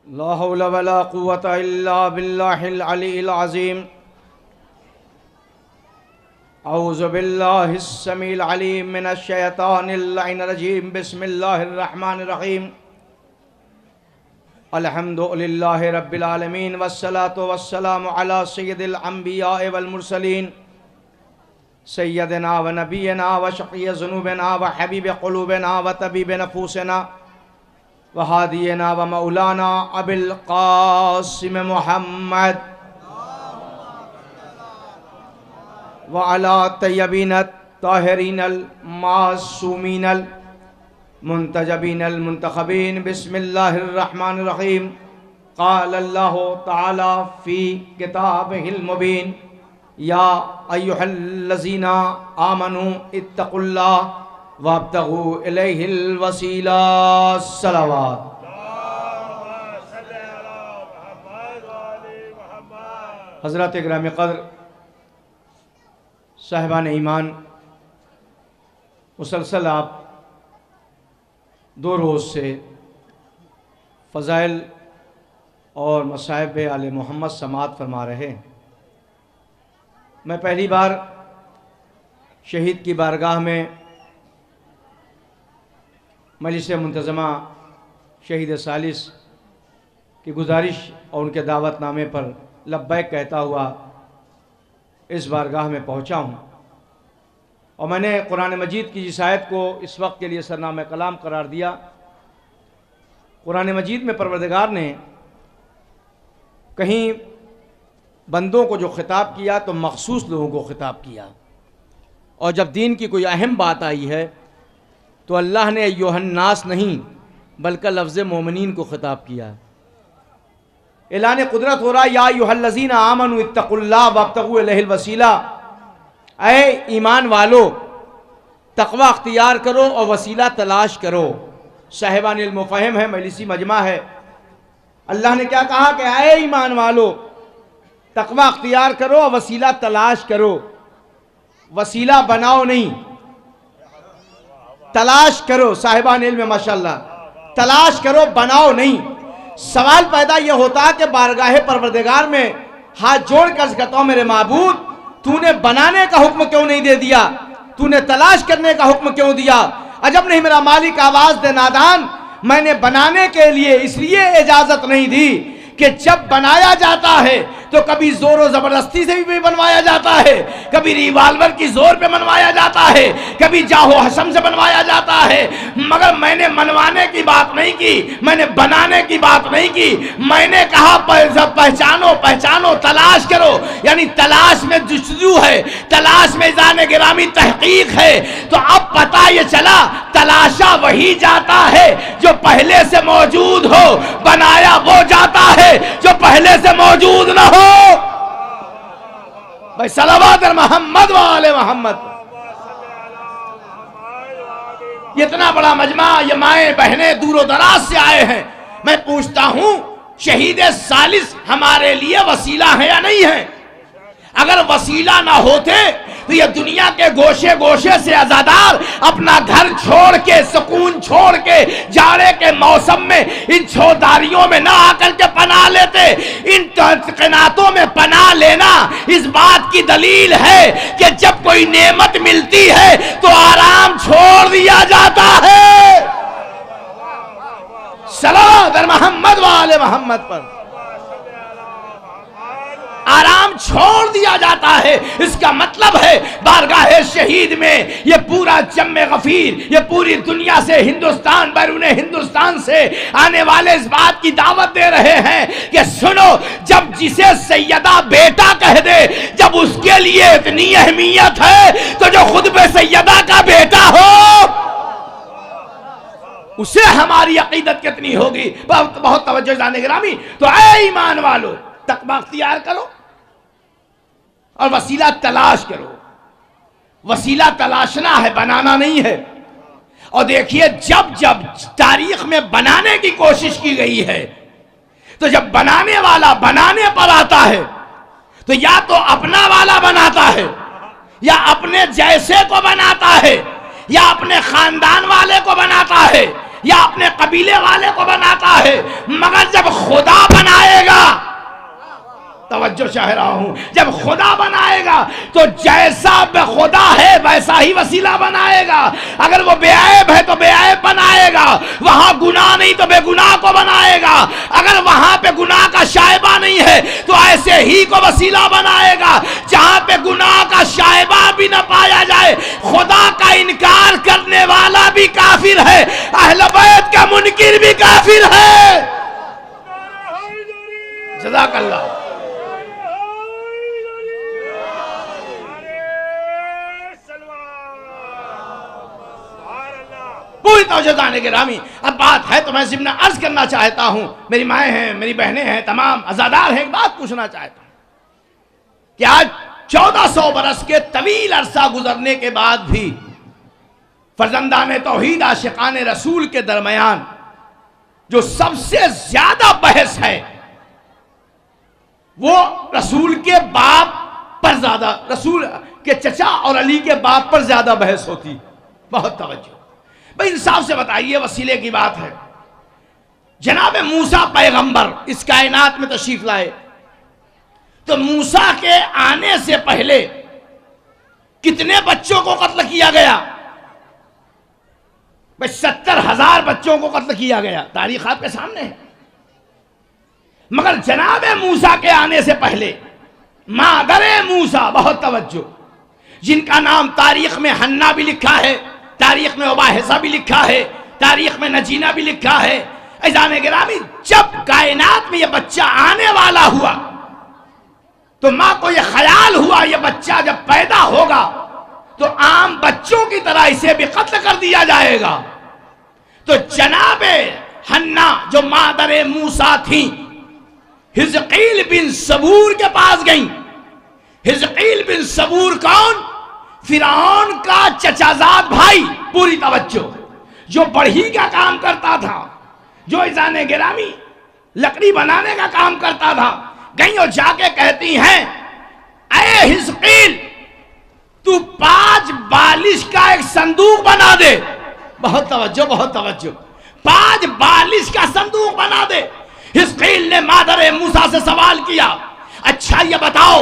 ला हौला वला कुव्वता इल्ला बिल्लाहिल अलील अज़ीम। औज़ु बिल्लाहिस समील अलीम मिनश शैतानिर लाइनिर रजीम। बिस्मिल्लाहिर रहमानिर रहीम। अल्हम्दुलिल्लाहि रब्बिल आलमीन वस्सलातु वस्सलामु अला सय्यिदिल अंबिया वल मुरसलीन सय्यदिना व नबियना व शफ़ीइ ज़ुनूबिना व हबीब क़ुलूबिना व तबीब नफूसिना व हादियना व मौलाना अबिल क़ासिम मुहम्मद व अला तय्यबीन ताहिरीनल मासूमीनल मुंतजबीनल मुंतखबीन। बिस्मिल्लाहिर रहमानिर रहीम। क़ाल अल्लाहु तआला फ़ी किताबिहिल मुबीन या अय्युहल्लज़ीना आमनू इत्तक़ुल्लाह वब्तगू इलैहिल वसीला। सलावत। हज़रत गिरामी क़द्र साहिबान ईमान, मुसलसल आप 2 रोज़ से फ़ज़ाइल और मसाइब आले मोहम्मद समाअत फरमा रहे हैं। मैं पहली बार शहीद की बारगाह में मजलिस मुंतज़मा शहीद सालिस की गुजारिश और उनके दावतनामे पर लब्बैक कहता हुआ इस बारगाह में पहुंचा हूं और मैंने कुरान मजीद की जिस आयत को इस वक्त के लिए सरनामा कलाम करार दिया। कुरान मजीद में परवरदिगार ने कहीं बंदों को जो खिताब किया तो मखसूस लोगों को खिताब किया, और जब दीन की कोई अहम बात आई है तो अल्लाह ने अय्युहन्नास नहीं बल्कि लफ्ज़ मोमिनीन को खिताब किया। ऐलान कुदरत हो रहा है, या अय्युहल्लज़ीना आमनू इत्तक़ुल्लाह वब्तगू इलैहिल वसीला। ऐ ईमान वालो, तक़वा अख्तियार करो और वसीला तलाश करो। साहिबान इल्म फ़हम है, मजलिसी मजमा है। अल्लाह ने क्या कहा कि ऐ ईमान वालो, तक़वा अख्तियार करो और वसीला तलाश करो। वसीला बनाओ नहीं, तलाश करो। साहिबान इल्म माशाअल्लाह, तलाश करो, बनाओ नहीं। सवाल पैदा यह होता है कि बारगाह परवरदिगार में हाथ जोड़ कर कहता हूं, मेरे माबूद, तूने बनाने का हुक्म क्यों नहीं दे दिया? तूने तलाश करने का हुक्म क्यों दिया? अजब नहीं मेरा मालिक, आवाज दे नादान, मैंने बनाने के लिए इसलिए इजाजत नहीं दी कि जब बनाया जाता है तो कभी जोर और जबरदस्ती से भी बनवाया जाता है, कभी रिवाल्वर की जोर पे बनवाया जाता है, कभी जाहो हसम से बनवाया जाता है। मगर मैंने मनवाने की बात नहीं की, मैंने बनाने की बात नहीं की। मैंने कहा पहचानो पहचानो, तलाश करो। यानी तलाश में जुस्तजू है, तलाश में जाने गिरामी तहकीक है। तो अब पता ये चला, तलाशा वही जाता है जो पहले से मौजूद हो, बनाया वो जाता है जो पहले से मौजूद न हो। भाई सलावत मोहम्मद वाले मोहम्मद। इतना बड़ा मजमा, ये माएं बहनें दूरों दराज से आए हैं। मैं पूछता हूं, शहीद सालिस हमारे लिए वसीला है या नहीं है? अगर वसीला ना होते तो ये दुनिया के गोशे गोशे से आजादार अपना घर छोड़ के, सुकून छोड़ के, जाड़े के मौसम में इन छोदारियों में ना आकर के पनाह लेते। इन तकनातों में पनाह लेना इस बात की दलील है कि जब कोई नेमत मिलती है तो आराम छोड़ दिया जाता है। सलावत मोहम्मद वाले मोहम्मद पर आराम छोड़ दिया जाता है। इसका मतलब है बारगाह शहीद में ये पूरा जम्मे गफीर, ये पूरी दुनिया से, हिंदुस्तान, बैरून हिंदुस्तान से आने वाले इस बात की दावत दे रहे हैं कि सुनो, जब जिसे सैयदा बेटा कह दे, जब उसके लिए इतनी अहमियत है, तो जो खुद पे सैयदा का बेटा हो उसे हमारी अकीदत कितनी होगी। बहुत तवज्जो जाने गिरामी। तो ऐ ईमान वालो, तक़वा अख्तियार करो और वसीला तलाश करो। वसीला तलाशना है, बनाना नहीं है। और देखिए, जब जब तारीख में बनाने की कोशिश की गई है, तो जब बनाने वाला बनाने पर आता है तो या तो अपना वाला बनाता है, या अपने जैसे को बनाता है, या अपने खानदान वाले को बनाता है, या अपने कबीले वाले को बनाता है, मगर जब खुदा बनाएगा, तवज्जो चाह रहा हूं, जब खुदा बनाएगा तो जैसा खुदा है वैसा ही वसीला बनाएगा। अगर वो बेऐब है तो बेऐब बनाएगा, वहां गुनाह नहीं तो बेगुनाह को बनाएगा, अगर वहां पे गुनाह का शायबा नहीं है तो ऐसे ही को वसीला बनाएगा। जहां पे गुनाह का शायबा भी न पाया जाए, खुदा का इनकार करने वाला भी काफिर है, अहले बैत का मुनकिर भी काफिर है। जज़ाकल्लाह। पूरी तवज्जो जाने के रामी, अब बात है तो मैं ज़िम्ना अर्ज करना चाहता हूं, मेरी माएँ हैं, मेरी बहनें हैं, तमाम अज़ादार हैं, एक बात पूछना चाहता हूं कि आज 1400 बरस के तवील अरसा गुजरने के बाद भी फर्जंदान तौहीद आशिकान रसूल के दरमियान जो सबसे ज्यादा बहस है वो रसूल के बाप पर ज्यादा, रसूल के चचा और अली के बाप पर ज्यादा बहस होती। बहुत तवज्जो भाई, इंसाफ से बताइए, वसीले की बात है। जनाब मूसा पैगंबर इस कायनात में तशरीफ लाए तो मूसा के आने से पहले कितने बच्चों को कत्ल किया गया? भाई 70,000 बच्चों को कत्ल किया गया, तारीख आपके सामने है। मगर जनाब मूसा के आने से पहले मादरे मूसा, बहुत तवज्जो, जिनका नाम तारीख में हन्ना भी लिखा है, तारीख में उबाहिसा भी लिखा है, तारीख में नजीना भी लिखा है। ऐज़ान गिरामी, जब कायनात में यह बच्चा आने वाला हुआ तो माँ को यह ख्याल हुआ यह बच्चा जब पैदा होगा तो आम बच्चों की तरह इसे भी कत्ल कर दिया जाएगा। तो जनाबे हन्ना जो मादरे मूसा थी, हिजकील बिन सबूर के पास गई। हिजकील बिन सबूर कौन? फिरौन का चचाजाद भाई। पूरी तवज्जो, जो बढ़ी का काम करता था, जो इज़ाने गिरामी लकड़ी बनाने का काम करता था, गई और जाके कहती हैं, ऐ हिजकील, तू 5 बालिश का एक संदूक बना दे। बहुत तवज्जो, बहुत तवज्जो, 5 बालिश का संदूक बना दे। हिजकील ने मादरे मूसा से सवाल किया, अच्छा ये बताओ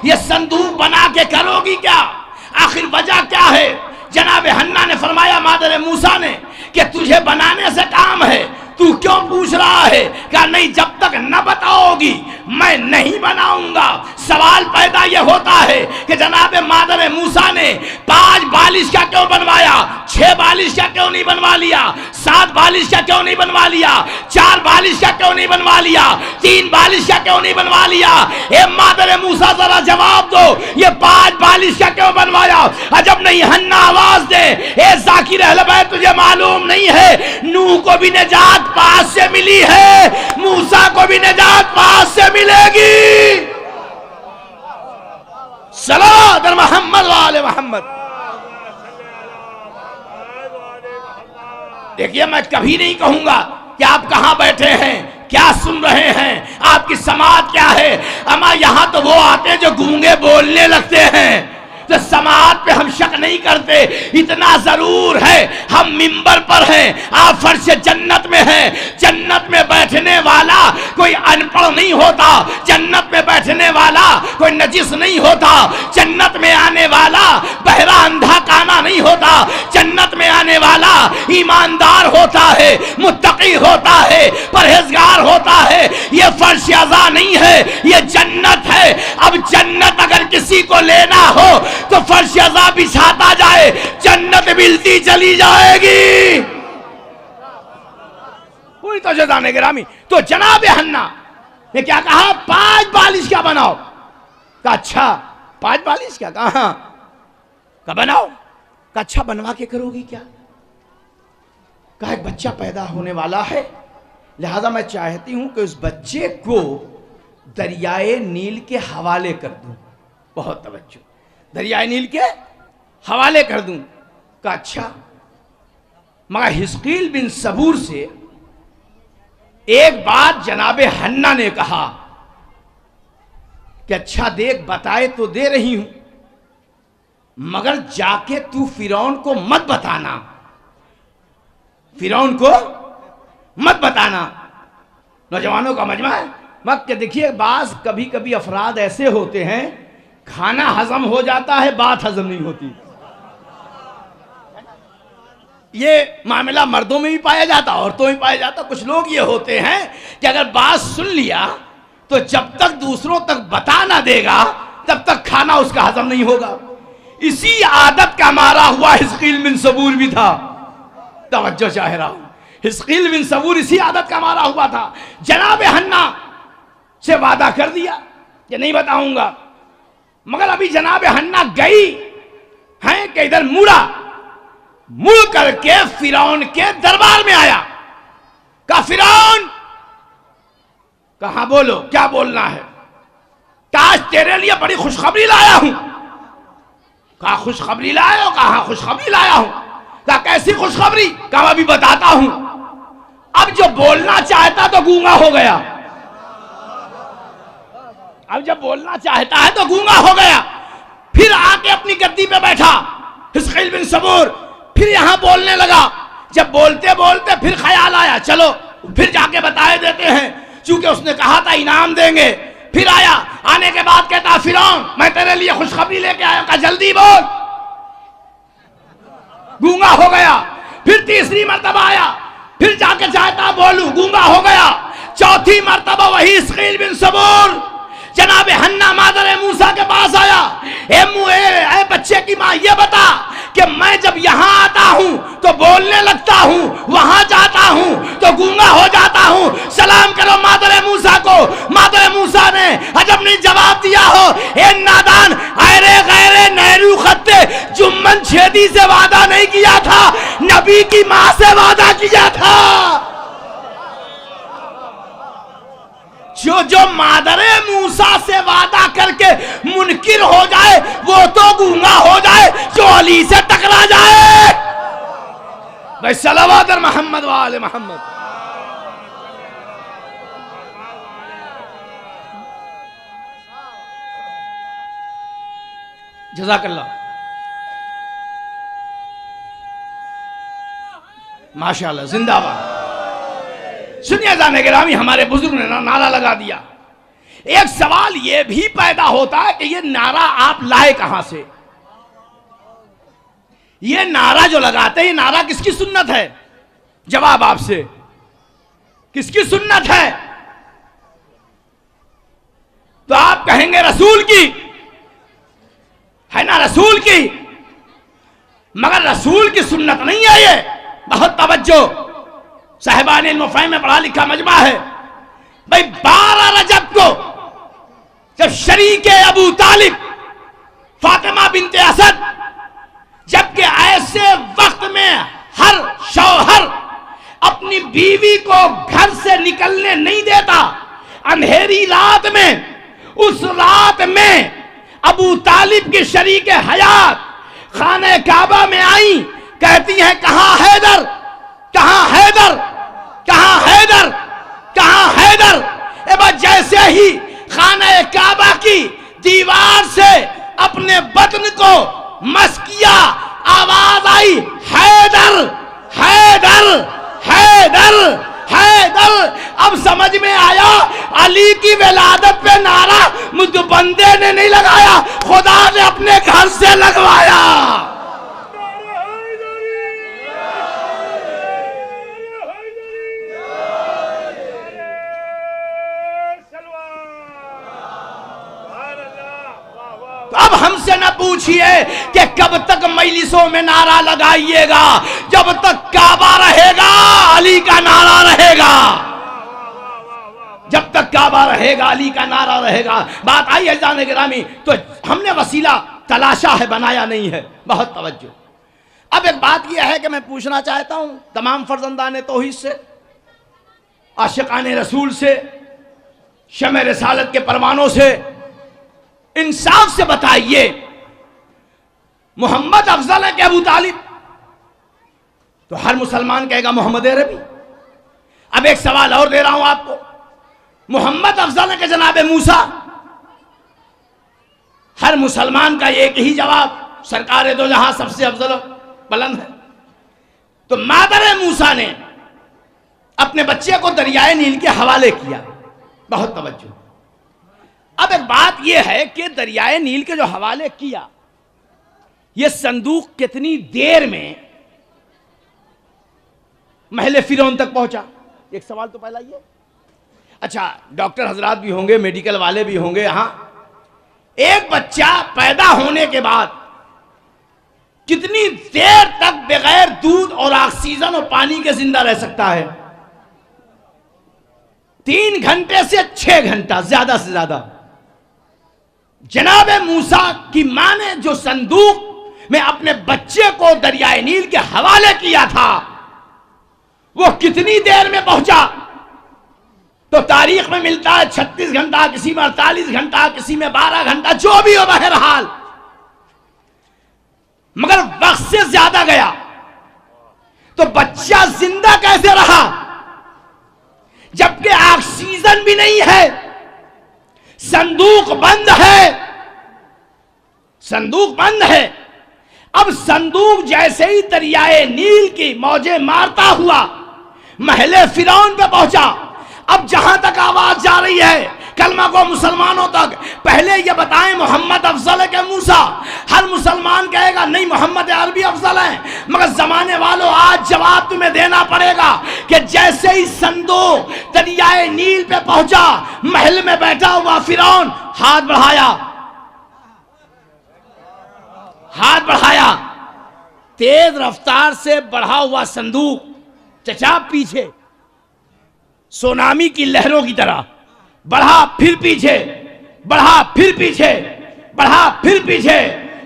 ये संदूक बना के करोगी क्या? आखिर वजह क्या है? जनाब हन्ना ने फरमाया मादरे मूसा ने कि तुझे बनाने से काम है, तू क्यों पूछ रहा है? क्या नहीं, जब तक न बताओगी मैं नहीं बनाऊंगा। सवाल पैदा यह होता है कि जनाब मादरे मूसा ने 5 बालिश का क्यों बनवाया, 6 बालिश का क्यों नहीं बनवा लिया, 7 बालिश का क्यों नहीं बनवा लिया, 4 बालिश का क्यों नहीं बनवा लिया, 3 बालिश का क्यों नहीं बनवा लिया? ए मादरे मूसा जरा जवाब दो, ये 5 बालिश का क्यों बनवाया? अजब नहीं, हन्ना आवाज दे, ए जाकिर अहले बैत, तुझे मालूम नहीं है नूह को भी निजात पास से मिली है, मूसा को भी निजात पास से मिलेगी। सलात मोहम्मद वाले मोहम्मद। देखिए, मैं कभी नहीं कहूंगा कि आप कहां बैठे हैं, क्या सुन रहे हैं, आपकी समात क्या है। अमा यहां तो वो आते हैं जो गूंगे बोलने लगते हैं, तो समात पे हम शक नहीं करते। इतना जरूर है हम मिंबर पर हैं, आप फर्श जन्नत में हैं। जन्नत में बैठने वाला कोई अनपढ़ नहीं होता, जन्नत में बैठने वाला कोई नजिस नहीं होता, जन्नत में आने वाला बहरा अंधा काना नहीं होता, जन्नत में आने वाला ईमानदार होता है, मुत्तकी होता है, परहेजगार होता है। ये फर्श अज़ा नहीं है, ये जन्नत है। अब जन्नत अगर किसी को लेना हो तो फर्श अज़ा बिछाता जाए, जन्नत मिलती चली जाएगी। पूरी तो जाने गिरामी। तो जनाब हन्ना ने क्या कहा, 5 बालिश क्या बनाओ? कहा अच्छा 5 बालिश क्या? कहा का बनाओ? कहा अच्छा बनवा के करोगी क्या? कहा एक बच्चा पैदा होने वाला है, लिहाजा मैं चाहती हूं कि उस बच्चे को दरियाए नील के हवाले कर दूं। बहुत तवज्जो, दरियाए नील के हवाले कर दूं। कहा अच्छा। मगर हिजकील बिन सबूर से एक बात जनाबे हन्ना ने कहा कि अच्छा देख, बताए तो दे रही हूं, मगर जाके तू फिरौन को मत बताना। फिरौन को मत बताना। नौजवानों का मजमा है। मत के देखिए, बास कभी कभी अफराद ऐसे होते हैं, खाना हजम हो जाता है, बात हजम नहीं होती। ये मामला मर्दों में भी पाया जाता, औरतों में पाया जाता। कुछ लोग ये होते हैं कि अगर बात सुन लिया तो जब तक दूसरों तक बता ना देगा तब तक खाना उसका हजम नहीं होगा। इसी आदत का मारा हुआ हिस्कील बिन सबूर भी था। तवज्जो चाह रहा हूं, हिस्कील बिन सबूर इसी आदत का मारा हुआ था। जनाब हन्ना से वादा कर दिया कि नहीं बताऊंगा, मगर अभी जनाब हन्ना गई हैं कि इधर मुड़ करके फिरौन के दरबार में आया। कहा फिरौन, कहा बोलो, क्या बोलना है? आज तेरे लिए बड़ी खुशखबरी लाया हूं। कहा खुशखबरी लाया हो? कहा खुशखबरी लाया हूं। कहा कैसी खुशखबरी? कहा अभी बताता हूं। अब जो बोलना चाहता तो गूंगा हो गया। अब जब बोलना चाहता है तो गूंगा हो गया। फिर आके अपनी गद्दी पे बैठा हिस्कील बिन सबूर, फिर यहां बोलने लगा। जब बोलते बोलते फिर ख्याल आया, चलो फिर जाके बताए देते हैं, चूंकि उसने कहा था इनाम देंगे। फिर आया, आने के बाद कहता फिरौन मैं तेरे लिए खुशखबरी लेके आया। कहा जल्दी बोल। गूंगा हो गया। फिर तीसरी मर्तबा आया, फिर जाके चाहता बोलूं, गूंगा हो गया। चौथी मर्तबा वही हिस्कील बिन सबूर जनाब हन्ना मादर मूसा के पास आया। ए बच्चे की मां, ये बता कि मैं जब यहां आता हूं तो बोलने लगता हूं, वहां जाता हूं तो गूंगा हो जाता हूं। सलाम करो मादर मूसा को। मादर मूसा ने अजब नहीं जवाब दिया हो, ए नादान, अरे गैरे नेहरू खत्ते जुम्मन छेदी से वादा नहीं किया था, नबी की मां से वादा किया था। जो मादरे मूसा से वादा करके मुनकिर हो जाए वो तो गूंगा हो जाए, जो अली से टकरा जाए। भाई सलावत मोहम्मद वाले मोहम्मद। जज़ाकल्लाह, माशाअल्लाह, जिंदाबाद। सुनिए जाने गिरामी, हमारे बुजुर्ग ने नारा लगा दिया। एक सवाल यह भी पैदा होता है कि यह नारा आप लाए कहां से? यह नारा जो लगाते हैं, नारा किसकी सुन्नत है? जवाब आपसे, किसकी सुन्नत है? तो आप कहेंगे रसूल की है ना, रसूल की। मगर रसूल की सुन्नत नहीं है ये। बहुत तवज्जो, साहिबान इल्म में पढ़ा लिखा मजमा है। भाई 12 रजब को जब शरीके अबू तालिब फातिमा बिनते असद, जबकि ऐसे वक्त में हर शौहर अपनी बीवी को घर से निकलने नहीं देता, अंधेरी रात में, उस रात में अबू तालिब की शरीके हयात खाने काबा में आई। कहती हैं कहां हैदर, कहां हैदर, कहां हैदर, कहां हैदर। जैसे ही खाने काबा की दीवार से अपने बदन को मस किया, आवाज आई हैदर, हैदर, हैदर, हैदर। अब समझ में आया, अली की विलादत पे नारा मुझ बंदे ने नहीं लगाया, खुदा ने अपने घर से लगवाया। अब हमसे न पूछिए कि कब तक मजलिसों में नारा लगाइएगा। जब तक काबा रहेगा अली का नारा रहेगा। जब तक काबा रहेगा अली का नारा रहेगा। बात आई है जाने गिरामी, तो हमने वसीला तलाशा है, बनाया नहीं है। बहुत तवज्जो। अब एक बात यह है कि मैं पूछना चाहता हूं तमाम फर्जंदान तौहीद से, आशिकान रसूल से, शमे रिसालत के परवानों से, इंसाफ से बताइए, मोहम्मद अफजल है कि अबू तालिब? तो हर मुसलमान कहेगा मोहम्मद अरबी। अब एक सवाल और दे रहा हूं आपको, मोहम्मद अफजल है कि जनाब मूसा? हर मुसलमान का एक ही जवाब, सरकार दो जहां सबसे अफजल बुलंद है। तो मादर मूसा ने अपने बच्चे को दरियाए नील के हवाले किया। बहुत तवज्जो। अब एक बात यह है कि दरियाए नील के जो हवाले किया, यह संदूक कितनी देर में महले फिरौन तक पहुंचा? एक सवाल तो पहला ये। अच्छा, डॉक्टर हजरात भी होंगे, मेडिकल वाले भी होंगे। हाँ, एक बच्चा पैदा होने के बाद कितनी देर तक बगैर दूध और ऑक्सीजन और पानी के जिंदा रह सकता है? 3 घंटे से 6 घंटा, ज्यादा से ज्यादा। जनाब मूसा की मां ने जो संदूक में अपने बच्चे को दरियाए नील के हवाले किया था, वो कितनी देर में पहुंचा? तो तारीख में मिलता है 36 घंटा, किसी में 48 घंटा, किसी में 12 घंटा, जो भी हो बहरहाल, मगर वक्त से ज्यादा गया। तो बच्चा जिंदा कैसे रहा जबकि ऑक्सीजन भी नहीं है, संदूक बंद है, संदूक बंद है। अब संदूक जैसे ही दरियाए नील की मौजें मारता हुआ महले फिरौन पे पहुंचा। अब जहां तक आवाज जा रही है कलमा को मुसलमानों तक, पहले ये बताएं मोहम्मद अफजल है कि मूसा? हर मुसलमान कहेगा नहीं, मोहम्मद अरबी अफजल है। मगर जमाने वालों, आज जवाब तुम्हें देना पड़ेगा कि जैसे ही संदूक दरियाए नील पे पहुंचा, महल में बैठा हुआ फिरौन हाथ बढ़ाया, हाथ बढ़ाया, तेज रफ्तार से बढ़ा हुआ संदूक चचा पीछे सुनामी की लहरों की तरह बढ़ा, फिर पीछे बढ़ा, फिर पीछे बढ़ा, फिर पीछे।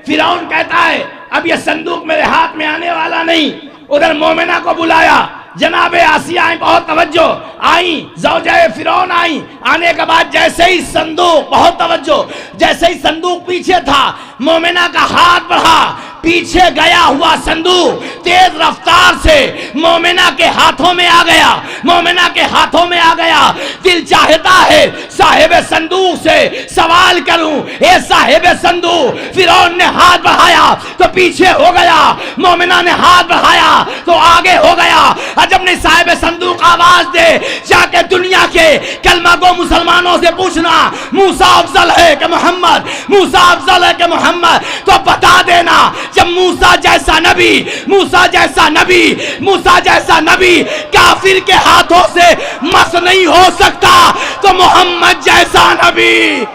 फिरौन कहता है अब यह संदूक मेरे हाथ में आने वाला नहीं। उधर मोमिना को बुलाया, जनाबे आसिया आई, बहुत तवज्जो, आई ज़ौजाए फिरौन आई। आने के बाद जैसे ही संदूक, बहुत तवज्जो, जैसे ही संदूक पीछे था, मोमिना का हाथ बढ़ा, पीछे गया हुआ संदूक तेज रफ्तार से मोमिना के हाथों में आ गया, मोमिना के हाथों में आ गया। दिल चाहता है साहिब संदूक से सवाल करूं, ए साहिब संदूक। फिरौन ने हाथ बढ़ाया तो पीछे हो गया, मोमिना ने हाथ बढ़ाया तो आगे हो गया। अजब नहीं, साहिब संदूक आवाज दे, जाके दुनिया के कलमा को मुसलमानों से पूछना, मूसा अफजल है कि मोहम्मद? मूसा अफजल है कि मोहम्मद? तो बता देना, जब मूसा जैसा नबी, मूसा जैसा नबी, मूसा जैसा नबी काफिर के हाथों से मस नहीं हो सकता, तो मोहम्मद जैसा नबी।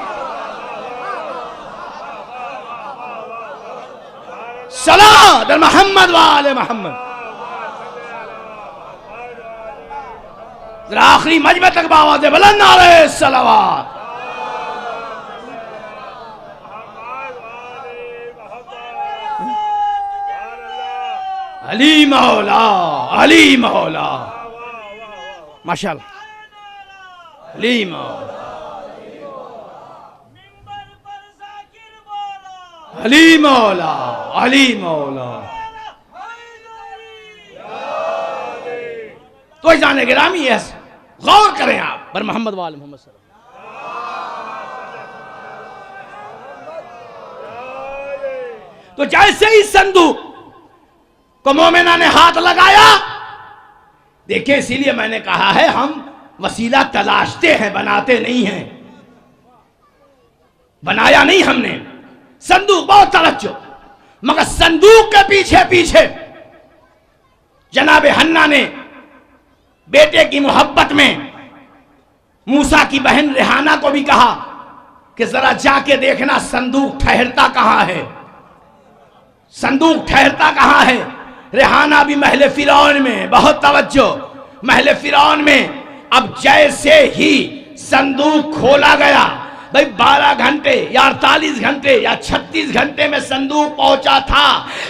सलात मोहम्मद वाले मोहम्मद। आखिरी मजमे तक आवाज़ बुलंद नारे सलावत। अली मौला, अली मौला, माशाअल्लाह, अली मौला, अली मौला, अली मौला। तो जाने गिरामी है, गौर करें आप पर मोहम्मद वाले मोहम्मद सल्लल्लाहु अलैहि वसल्लम। तो जैसे ही संदूक को मोमिना ने हाथ लगाया, देखिए इसीलिए मैंने कहा है हम वसीला तलाशते हैं, बनाते नहीं हैं। बनाया नहीं हमने संदूक, बहुत तवज्जो। मगर संदूक के पीछे पीछे जनाब हन्ना ने बेटे की मोहब्बत में मूसा की बहन रेहाना को भी कहा कि जरा जाके देखना संदूक ठहरता कहां है, संदूक ठहरता कहां है। रेहाना भी महले फिरौन में, बहुत तवज्जो, महले फिरौन में। अब जैसे ही संदूक खोला गया, भाई 12 घंटे या 48 घंटे या 36 घंटे में संदूक पहुंचा था,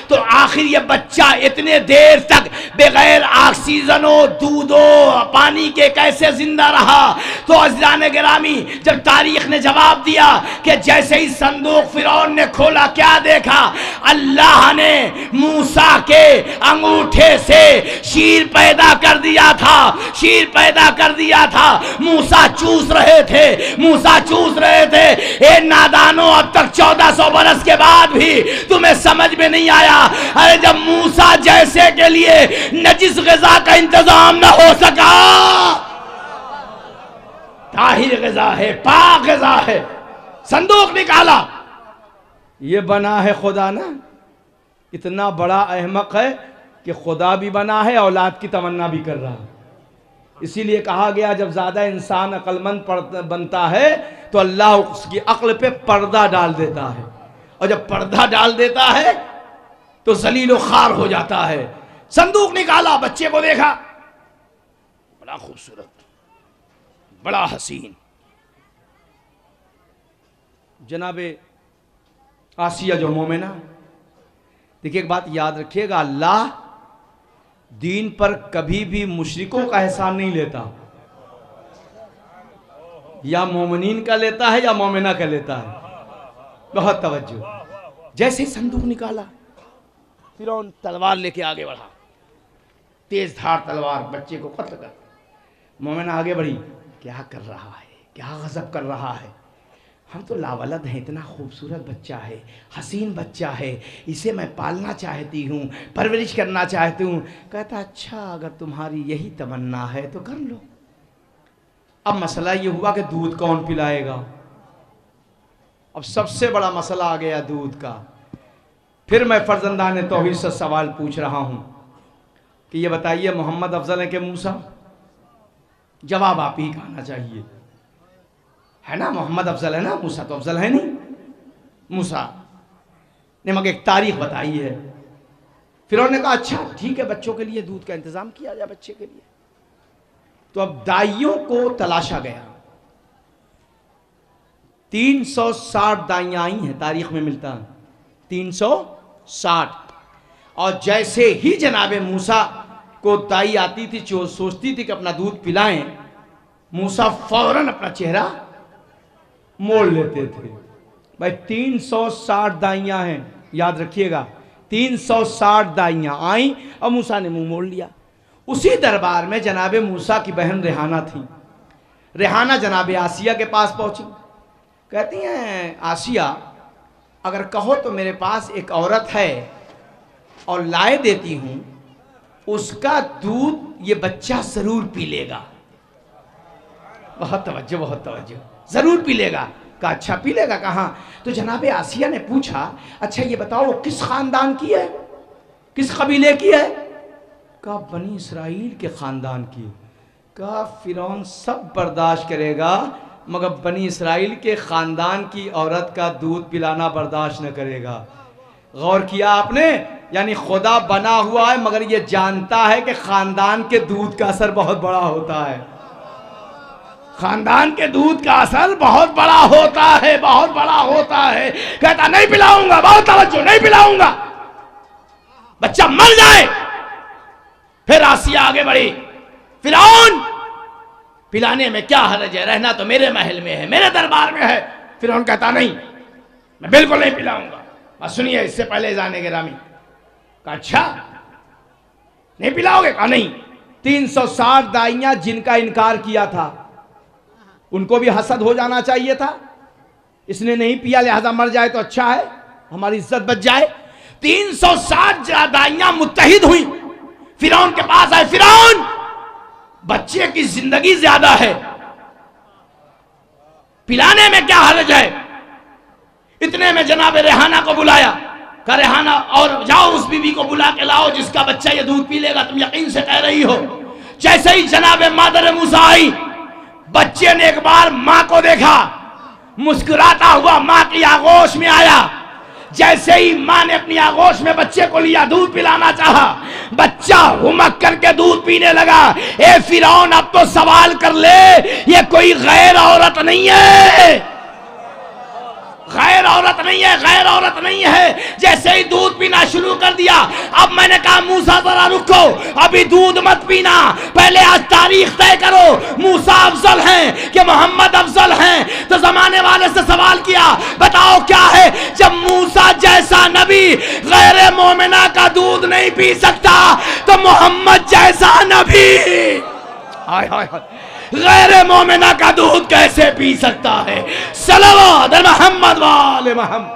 तो आखिर ये बच्चा इतने देर तक बगैर ऑक्सीजनो, दूधो, पानी के कैसे जिंदा रहा? तो अज़ीज़ान गिरामी, जब तारीख ने जवाब दिया कि जैसे ही संदूक फिरौन ने खोला, क्या देखा? अल्लाह ने मूसा के अंगूठे से शीर पैदा कर दिया था, शीर पैदा कर दिया था। मूसा चूस रहे थे, मूसा चूस रहे थे। ए नादानो, अब तक 1400 बरस के बाद भी तुम्हें समझ में नहीं आया? अरे जब मूसा जैसे के लिए नजिस ग़िज़ा का इंतजाम न हो सका, ताहिर ग़िज़ा है, पाक ग़िज़ा है, संदूक निकाला। ये बना है खुदा ना, इतना बड़ा अहमक है कि खुदा भी बना है, औलाद की तमन्ना भी कर रहा है। इसीलिए कहा गया जब ज्यादा इंसान अक्लमंद बनता है तो अल्लाह उसकी अक्ल पे पर्दा डाल देता है, और जब पर्दा डाल देता है तो जलील खार हो जाता है। संदूक निकाला, बच्चे को देखा, बड़ा खूबसूरत, बड़ा हसीन। जनाबे आसिया जो मोमिना, देखिए एक बात याद रखिएगा, अल्लाह दीन पर कभी भी मुशरिकों का एहसान नहीं लेता, या मोमिनीन का लेता है या मोमिना का लेता है। बहुत तवज्जो। जैसे ही संदूक निकाला, फिरौन तलवार लेके आगे बढ़ा, तेज धार तलवार, बच्चे को कत्ल कर। मोमिना आगे बढ़ी, क्या कर रहा है, क्या गजब कर रहा है, हम तो लावलद हैं, इतना खूबसूरत बच्चा है, हसीन बच्चा है, इसे मैं पालना चाहती हूँ, परवरिश करना चाहती हूँ। कहता अच्छा, अगर तुम्हारी यही तमन्ना है तो कर लो। अब मसला ये हुआ कि दूध कौन पिलाएगा। अब सबसे बड़ा मसला आ गया दूध का। फिर मैं फर्जंदान तौहीद से सवाल पूछ रहा हूँ कि ये बताइए, मोहम्मद अफजल है कि मूसा? जवाब आप ही का आना चाहिए, है ना? मोहम्मद अफजल है ना, मूसा तो अफजल है नहीं। मूसा ने मगर एक तारीख बताई है। फिर उन्होंने कहा अच्छा ठीक है, बच्चों के लिए दूध का इंतजाम किया जाए बच्चे के लिए। तो अब दाइयों को तलाशा गया, 360 दाइयां आई हैं, तारीख में मिलता है 360। और जैसे ही जनाबे मूसा को दाई आती थी, जो सोचती थी कि अपना दूध पिलाएं, मूसा फौरन अपना चेहरा मोड़ लेते थे। भाई 360 दाइयां हैं, याद रखिएगा, 360 दाइयां आई और मूसा ने मुंह मोड़ लिया। उसी दरबार में जनाबे मूसा की बहन रेहाना थी। रेहाना जनाबे आसिया के पास पहुंची, कहती हैं आसिया अगर कहो तो मेरे पास एक औरत है और लाए देती हूं, उसका दूध ये बच्चा जरूर पी लेगा। बहुत तवज्जो, बहुत तवज्जो, जरूर पी लेगा। कहा अच्छा पी लेगा, कहाँ? तो जनाबे आसिया ने पूछा अच्छा ये बताओ वो किस खानदान की है, किस कबीले की है? कहा बनी इसराइल के खानदान की। कहा फिरौन सब बर्दाश्त करेगा मगर बनी इसराइल के खानदान की औरत का दूध पिलाना बर्दाश्त न करेगा। गौर किया आपने? यानी खुदा बना हुआ है मगर ये जानता है कि खानदान के दूध का असर बहुत बड़ा होता है। खानदान के दूध का असर बहुत बड़ा होता है, बहुत बड़ा होता है। कहता नहीं पिलाऊंगा, बहुत तवज्जो, नहीं पिलाऊंगा, बच्चा मर जाए। फिर आसिया आगे बढ़ी, फिरौन पिलाने में क्या हर्ज है, रहना तो मेरे महल में है, मेरे दरबार में है। फिरौन कहता नहीं, मैं बिल्कुल नहीं पिलाऊंगा। और सुनिए इससे पहले जाने के रामी कहा अच्छा नहीं पिलाओगे? कहा नहीं। 360 दाइयां जिनका इनकार किया था उनको भी हसद हो जाना चाहिए था, इसने नहीं पिया लिहाजा मर जाए तो अच्छा है, हमारी इज्जत बच जाए। 360 दाइयां मुत्तहिद हुई, फिरौन के पास आए, फिरौन बच्चे की जिंदगी ज्यादा है, पिलाने में क्या हर्ज है? इतने में जनाब रेहाना को बुलाया, कहा रेहाना और जाओ उस बीबी को बुला के लाओ जिसका बच्चा ये दूध पी लेगा, तुम यकीन से कह रही हो। जैसे ही जनाब मादर मूसा आई, बच्चे ने एक बार मां को देखा, मुस्कुराता हुआ मां की आगोश में आया। जैसे ही मां ने अपनी आगोश में बच्चे को लिया, दूध पिलाना चाहा, बच्चा हुमक करके दूध पीने लगा। ए फिरौन अब तो सवाल कर ले, ये कोई गैर औरत नहीं है, गैर औरत नहीं है, गैर औरत नहीं है। जैसे ही दूध पीना शुरू कर दिया, अब मैंने कहा मूसा जरा रुको, अभी दूध मत पीना, पहले आज तारीख तय करो, मूसा अफजल हैं कि मोहम्मद अफजल हैं। तो जमाने वाले से सवाल किया, बताओ क्या है? जब मूसा जैसा नबी गैर मोमिना का दूध नहीं पी सकता, तो मोहम्मद जैसा नबी हाय हाय हाय गैर मोमिना का दूध कैसे पी सकता है? सल्लल्लाहु अलैहि मोहम्मद वाले मोहम्मद,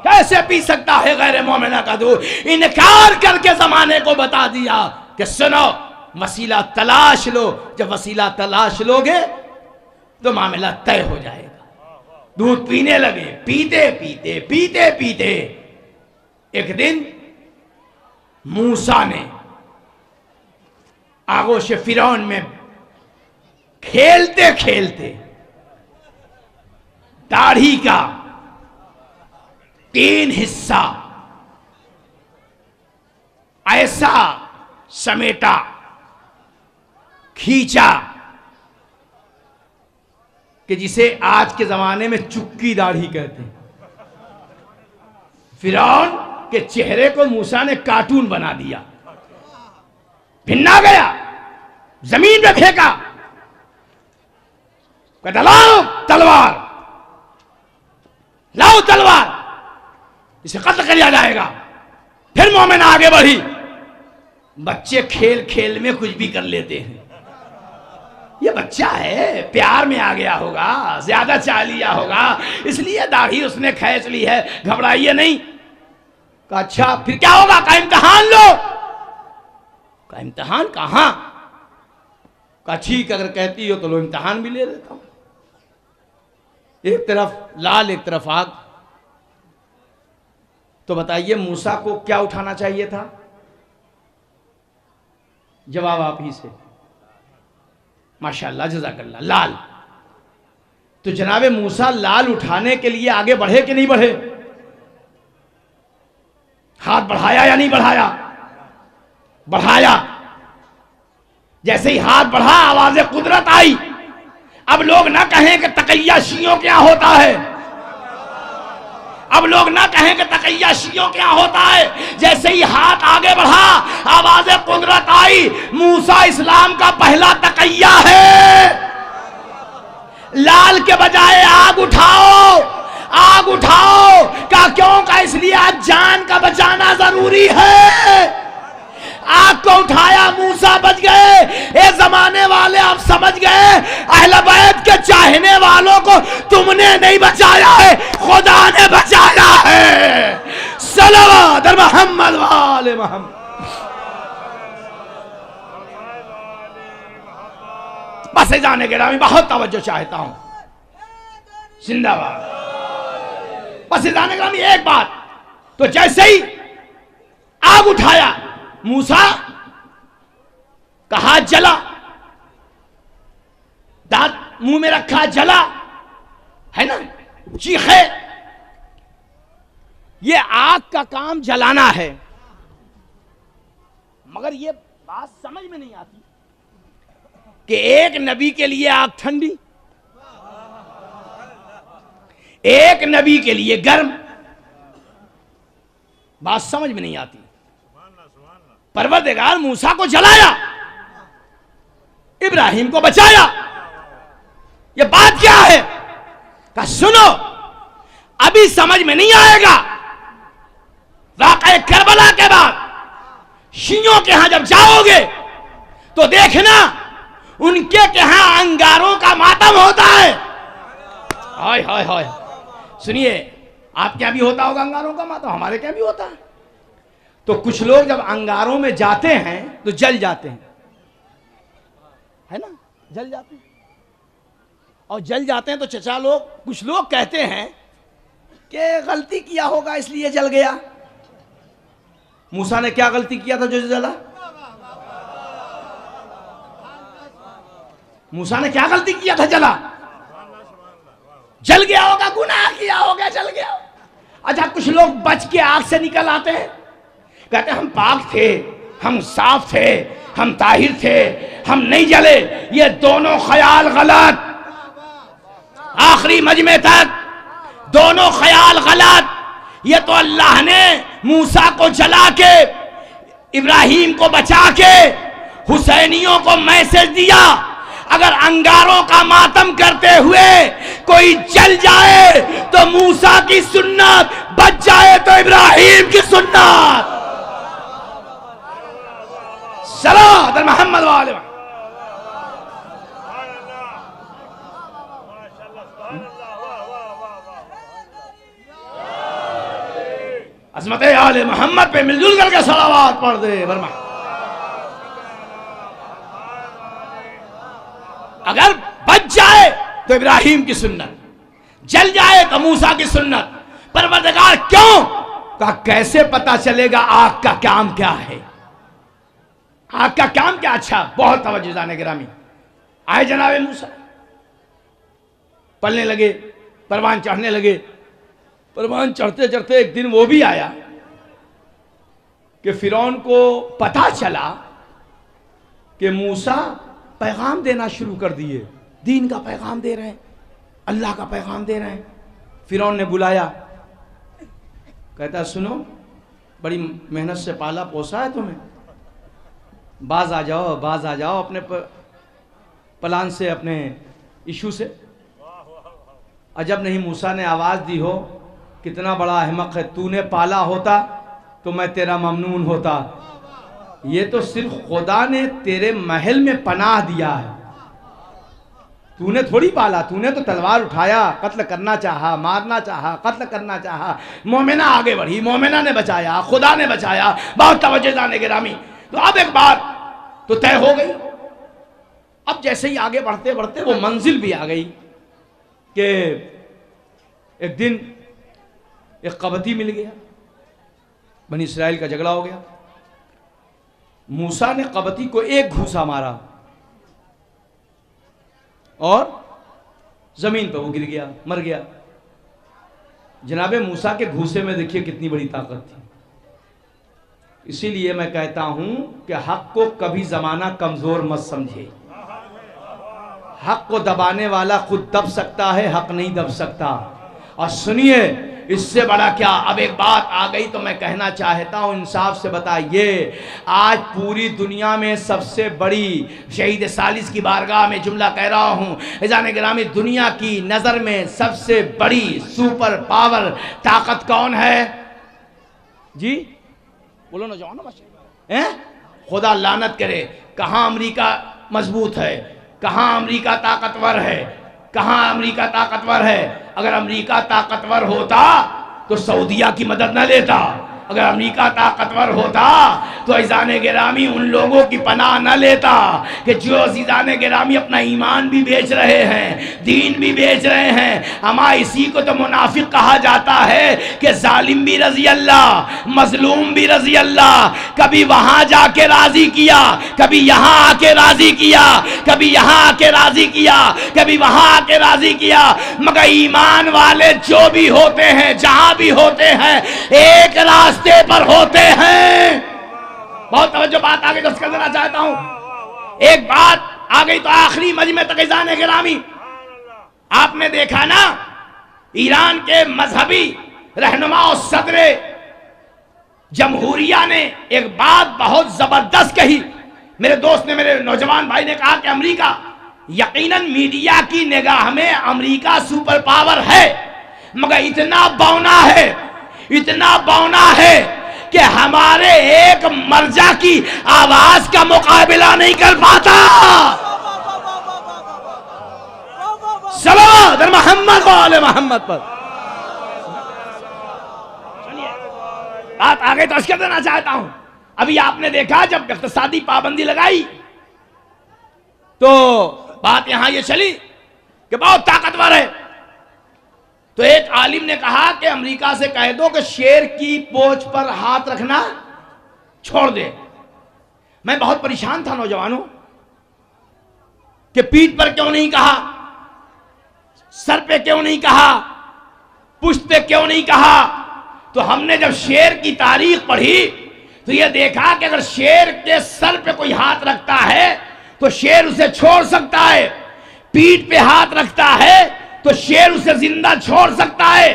कैसे पी सकता है गैर मोमिना का दूध? इनकार करके जमाने को बता दिया कि सुनो, वसीला तलाश लो, जब वसीला तलाश लोगे तो मामला तय हो जाएगा। दूध पीने लगे, पीते पीते पीते पीते एक दिन मूसा ने आगोश फिरौन में खेलते खेलते दाढ़ी का 3 हिस्सा ऐसा समेटा, खींचा कि जिसे आज के जमाने में चुक्की दाढ़ी कहते हैं। फिरौन के चेहरे को मूसा ने कार्टून बना दिया, भिन्ना गया, जमीन पे फेंका, कहता लाओ तलवार, लाओ तलवार, इसे कत्ल कर दिया जाएगा। फिर मोमिन आगे बढ़ी। बच्चे खेल खेल में कुछ भी कर लेते हैं। ये बच्चा है, प्यार में आ गया होगा, ज्यादा चाह लिया होगा, इसलिए दाढ़ी उसने खींच ली है, घबराइए नहीं। कहा अच्छा फिर क्या होगा? का इम्तिहान लो। का इम्तिहान कहां? का ठीक अगर कहती हो तो लो, इम्तिहान भी ले लेता हूं। एक तरफ लाल एक तरफ आग। तो बताइए मूसा को क्या उठाना चाहिए था? जवाब आप ही से। माशाअल्लाह जज़ाकल्लाह। लाल। तो जनाबे मूसा लाल उठाने के लिए आगे बढ़े कि नहीं बढ़े? हाथ बढ़ाया या नहीं बढ़ाया? बढ़ाया। जैसे ही हाथ बढ़ा, आवाज़े कुदरत आई। अब लोग ना कहें कि तकैया शियों क्या होता है, अब लोग ना कहें कि तकैया शियों क्या होता है। जैसे ही हाथ आगे बढ़ा, आवाज़े कुदरत आई, मूसा इस्लाम का पहला तकैया है। लाल के बजाय आग उठाओ, आग उठाओ। का क्यों? का इसलिए आज जान का बचाना जरूरी है। आग को उठाया, मूसा बच गए। ये जमाने वाले आप समझ गए, अहले बैत के चाहने वालों को तुमने नहीं बचाया है, खुदा ने बचाया है। सल्लल्लाहु अलैहि मोहम्मद वाले मोहम्मद। बस जाने के लिए मैं बहुत तवज्जो चाहता हूं। जिंदाबाद। बस जाने के लिए एक बात, तो जैसे ही आग उठाया मूसा का हाथ जला, दांत मुंह में रखा, जला है ना, चीखे। ये आग का काम जलाना है, मगर ये बात समझ में नहीं आती कि एक नबी के लिए आग ठंडी, एक नबी के लिए गर्म। बात समझ में नहीं आती। परवरदिगार मूसा को जलाया, इब्राहिम को बचाया। ये बात क्या है? का सुनो, अभी समझ में नहीं आएगा। वाक़या करबला के बाद शियों के यहां जब जाओगे तो देखना, उनके यहां अंगारों का मातम होता है। हाय हाय हाय। सुनिए, आपके यहां भी होता होगा अंगारों का मातम, हमारे क्या भी होता है। तो कुछ लोग जब अंगारों में जाते हैं तो जल जाते हैं, है ना, जल जाते हैं। और जल जाते हैं तो चचा लोग, कुछ लोग कहते हैं कि गलती किया होगा इसलिए जल गया। मूसा ने क्या गलती किया था जो जला? मूसा ने क्या गलती किया था जला? जल गया होगा, गुनाह किया होगा, जल गया। अच्छा, कुछ लोग बच के आग से निकल आते हैं, कहते हम पाक थे, हम साफ थे, हम ताहिर थे, हम नहीं जले। ये दोनों ख्याल गलत। आखिरी मजमे तक दोनों ख्याल गलत। ये तो अल्लाह ने मूसा को जला के, इब्राहिम को बचा के, हुसैनियों को मैसेज दिया, अगर अंगारों का मातम करते हुए कोई जल जाए तो मूसा की सुन्नत, बच जाए तो इब्राहिम की सुन्नत। सलात मोहम्मद वाले अज़मत आले मोहम्मद पे मिलजुल करके सलावात पढ़ दे। वर्मा अगर बच जाए तो इब्राहिम की सुन्नत, जल जाए तो मूसा की सुन्नत। परवरदिगार क्यों का कैसे पता चलेगा आग का काम क्या है, आग का काम क्या। अच्छा बहुत तवज्जो जाने गिरामी। आए जनाबे मूसा, पलने लगे, परवान चढ़ने लगे। परवान चढ़ते चढ़ते एक दिन वो भी आया कि फिरौन को पता चला कि मूसा पैगाम देना शुरू कर दिए, दीन का पैगाम दे रहे हैं, अल्लाह का पैगाम दे रहे हैं। फिरौन ने बुलाया, कहता सुनो, बड़ी मेहनत से पाला पोसा है तुम्हें, बाज आ जाओ, बाज आ जाओ अपने प्लान से, अपने इशू से। अजब नहीं मूसा ने आवाज़ दी हो, कितना बड़ा अहमक है, तूने पाला होता तो मैं तेरा ममनून होता। ये तो सिर्फ खुदा ने तेरे महल में पनाह दिया है, तूने थोड़ी पाला। तूने तो तलवार उठाया, कत्ल करना चाहा, मारना चाहा, कत्ल करना चाहा। मोमिना आगे बढ़ी, मोमिना ने बचाया, खुदा ने बचाया। बहुत तवज्जो जाने गिरामी। तो अब एक बात तो तय हो गई। अब जैसे ही आगे बढ़ते बढ़ते वो मंजिल भी आ गई कि एक दिन एक कबती मिल गया, बनी इसराइल का झगड़ा हो गया। मूसा ने कबती को एक घूसा मारा और जमीन पर वो गिर गया, मर गया। जनाबे मूसा के घूसे में देखिए कितनी बड़ी ताकत थी। इसीलिए मैं कहता हूं कि हक को कभी जमाना कमजोर मत समझे। हक को दबाने वाला खुद दब सकता है, हक नहीं दब सकता। और सुनिए, इससे बड़ा क्या। अब एक बात आ गई तो मैं कहना चाहता हूं, इंसाफ से बताइए, आज पूरी दुनिया में सबसे बड़ी, शहीद सालिस की बारगाह में जुमला कह रहा हूं, जाने गिरामी, दुनिया की नजर में सबसे बड़ी सुपर पावर ताकत कौन है जी? बोलो ना, जाओ ना, हैं? खुदा लानत करे, कहां अमेरिका मजबूत है, कहां अमेरिका ताकतवर है, कहां अमेरिका ताकतवर है। अगर अमेरिका ताकतवर होता तो सऊदिया की मदद न लेता। अगर अमेरिका ताकतवर होता तो अज़ीज़ाने गिरामी उन लोगों की पनाह न लेता कि जो अज़ीज़ाने गिरामी अपना ईमान भी बेच रहे हैं, दीन भी बेच रहे हैं। हमारा इसी को तो मुनाफिक कहा जाता है कि जालिम भी रज़ी अल्लाह, मजलूम भी रज़ी अल्लाह। कभी वहां जाके राजी किया, कभी यहां आके राजी किया, कभी यहां आके राजी किया, कभी वहां आके राजी किया। मगर ईमान वाले जो भी होते हैं, जहां भी होते हैं, एक रास्ते पर होते हैं। बहुत तवज्जो, बात आगे दस कर देना चाहता हूं। एक बात आ गई तो आखिरी मजमे तक जाने गिरामी। आपने देखा ना, ईरान के मजहबी रहनुमा और सदरे जमहूरिया ने एक बात बहुत जबरदस्त कही। मेरे दोस्त ने, मेरे नौजवान भाई ने कहा कि अमेरिका, यकीनन मीडिया की निगाह में अमेरिका सुपर पावर है, मगर इतना बौना है, इतना बौना है कि हमारे एक मर्जा की आवाज का मुकाबला नहीं कर पाता। सलावत मोहम्मद वाले मोहम्मद पर। बात आगे तो कर देना चाहता हूं। अभी आपने देखा जब इक़्तिसादी पाबंदी लगाई तो बात यहां ये चली कि बहुत ताकतवर है। तो एक आलिम ने कहा कि अमेरिका से कह दो कि शेर की पोंछ पर हाथ रखना छोड़ दे। मैं बहुत परेशान था नौजवानों कि पीठ पर क्यों नहीं कहा, सर पे क्यों नहीं कहा, पुश्त पे क्यों नहीं कहा। तो हमने जब शेर की तारीख पढ़ी तो यह देखा कि अगर शेर के सर पे कोई हाथ रखता है तो शेर उसे छोड़ सकता है, पीठ पे हाथ रखता है तो शेर उसे जिंदा छोड़ सकता है,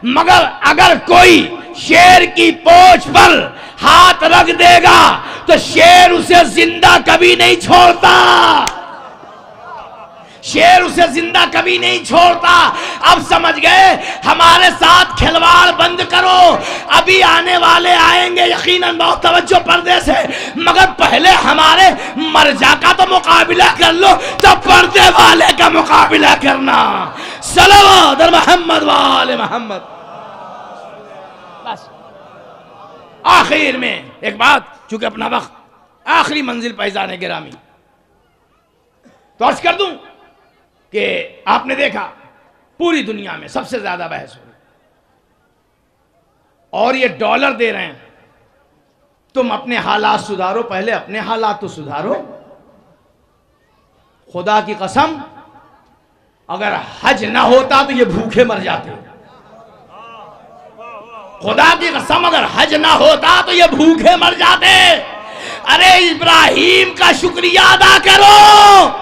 मगर अगर कोई शेर की पोंछ पर हाथ रख देगा तो शेर उसे जिंदा कभी नहीं छोड़ता। शेर उसे जिंदा कभी नहीं छोड़ता। अब समझ गए? हमारे साथ खिलवाड़ बंद करो। अभी आने वाले आएंगे यकीनन बहुत तवज्जो पर्दे से, मगर पहले हमारे मर्जा का तो मुकाबला कर लो, तब पर्दे वाले का मुकाबला करना। सल्लल्लाहु अलैहि मोहम्मद वाले मोहम्मद। बस आखिर में एक बात, चूंकि अपना वक्त आखिरी मंजिल पैजाने गिरामी, तो अर्ज कर दूं कि आपने देखा पूरी दुनिया में सबसे ज्यादा बहस हो रही, और ये डॉलर दे रहे हैं। तुम अपने हालात सुधारो, पहले अपने हालात तो सुधारो। खुदा की कसम, अगर हज ना होता तो ये भूखे मर जाते। खुदा की कसम, अगर हज ना होता तो ये भूखे मर जाते। अरे इब्राहिम का शुक्रिया अदा करो,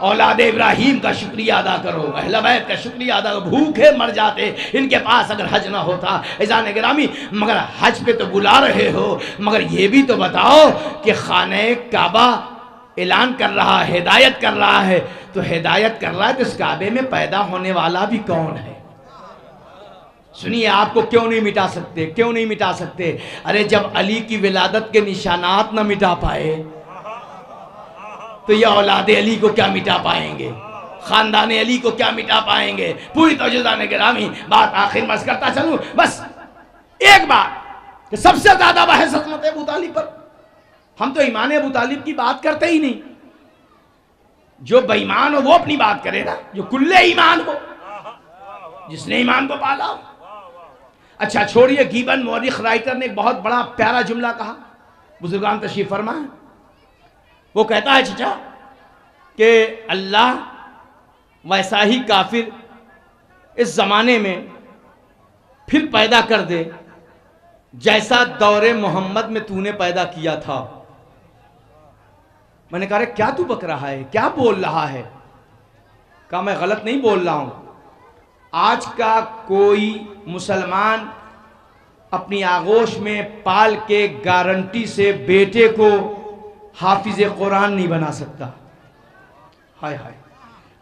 औलाद इब्राहिम का शुक्रिया अदा करो, अहले बैत का शुक्रिया अदा करो। भूखे मर जाते इनके पास अगर हज ना होता। ऐज़ान गिरामी, मगर हज पे तो बुला रहे हो, मगर ये भी तो बताओ कि खाने काबा ऐलान कर रहा है, हिदायत कर रहा है, तो हिदायत कर रहा है तो इस काबे में पैदा होने वाला भी कौन है? सुनिए, आपको क्यों नहीं मिटा सकते? क्यों नहीं मिटा सकते? अरे जब अली की विलादत के निशानात न मिटा पाए तो ये औलाद अली को क्या मिटा पाएंगे? खानदान अली को क्या मिटा पाएंगे? पूरी तवज्जो गिरामी, बात आखिर में करता चलूं, बस एक बात कि सबसे ज्यादा बहस हज़रत अबू तालिब पर। हम तो ईमान अबू तालिब की बात करते ही नहीं। जो बेईमान हो वो अपनी बात करे ना, जो कुल्ले ईमान हो, जिसने ईमान को पाला हो। अच्छा छोड़िए, गीबन मौरिख राइटर ने एक बहुत बड़ा प्यारा जुमला कहा, बुजुर्गान तशरीफ फरमा। वो कहता है चचा कि अल्लाह वैसा ही काफिर इस जमाने में फिर पैदा कर दे जैसा दौरे मोहम्मद में तूने पैदा किया था। मैंने कहा क्या तू बक रहा है, क्या बोल रहा है? कहा मैं गलत नहीं बोल रहा हूं। आज का कोई मुसलमान अपनी आगोश में पाल के गारंटी से बेटे को हाफिज कुरान नहीं बना सकता। हाय हाय,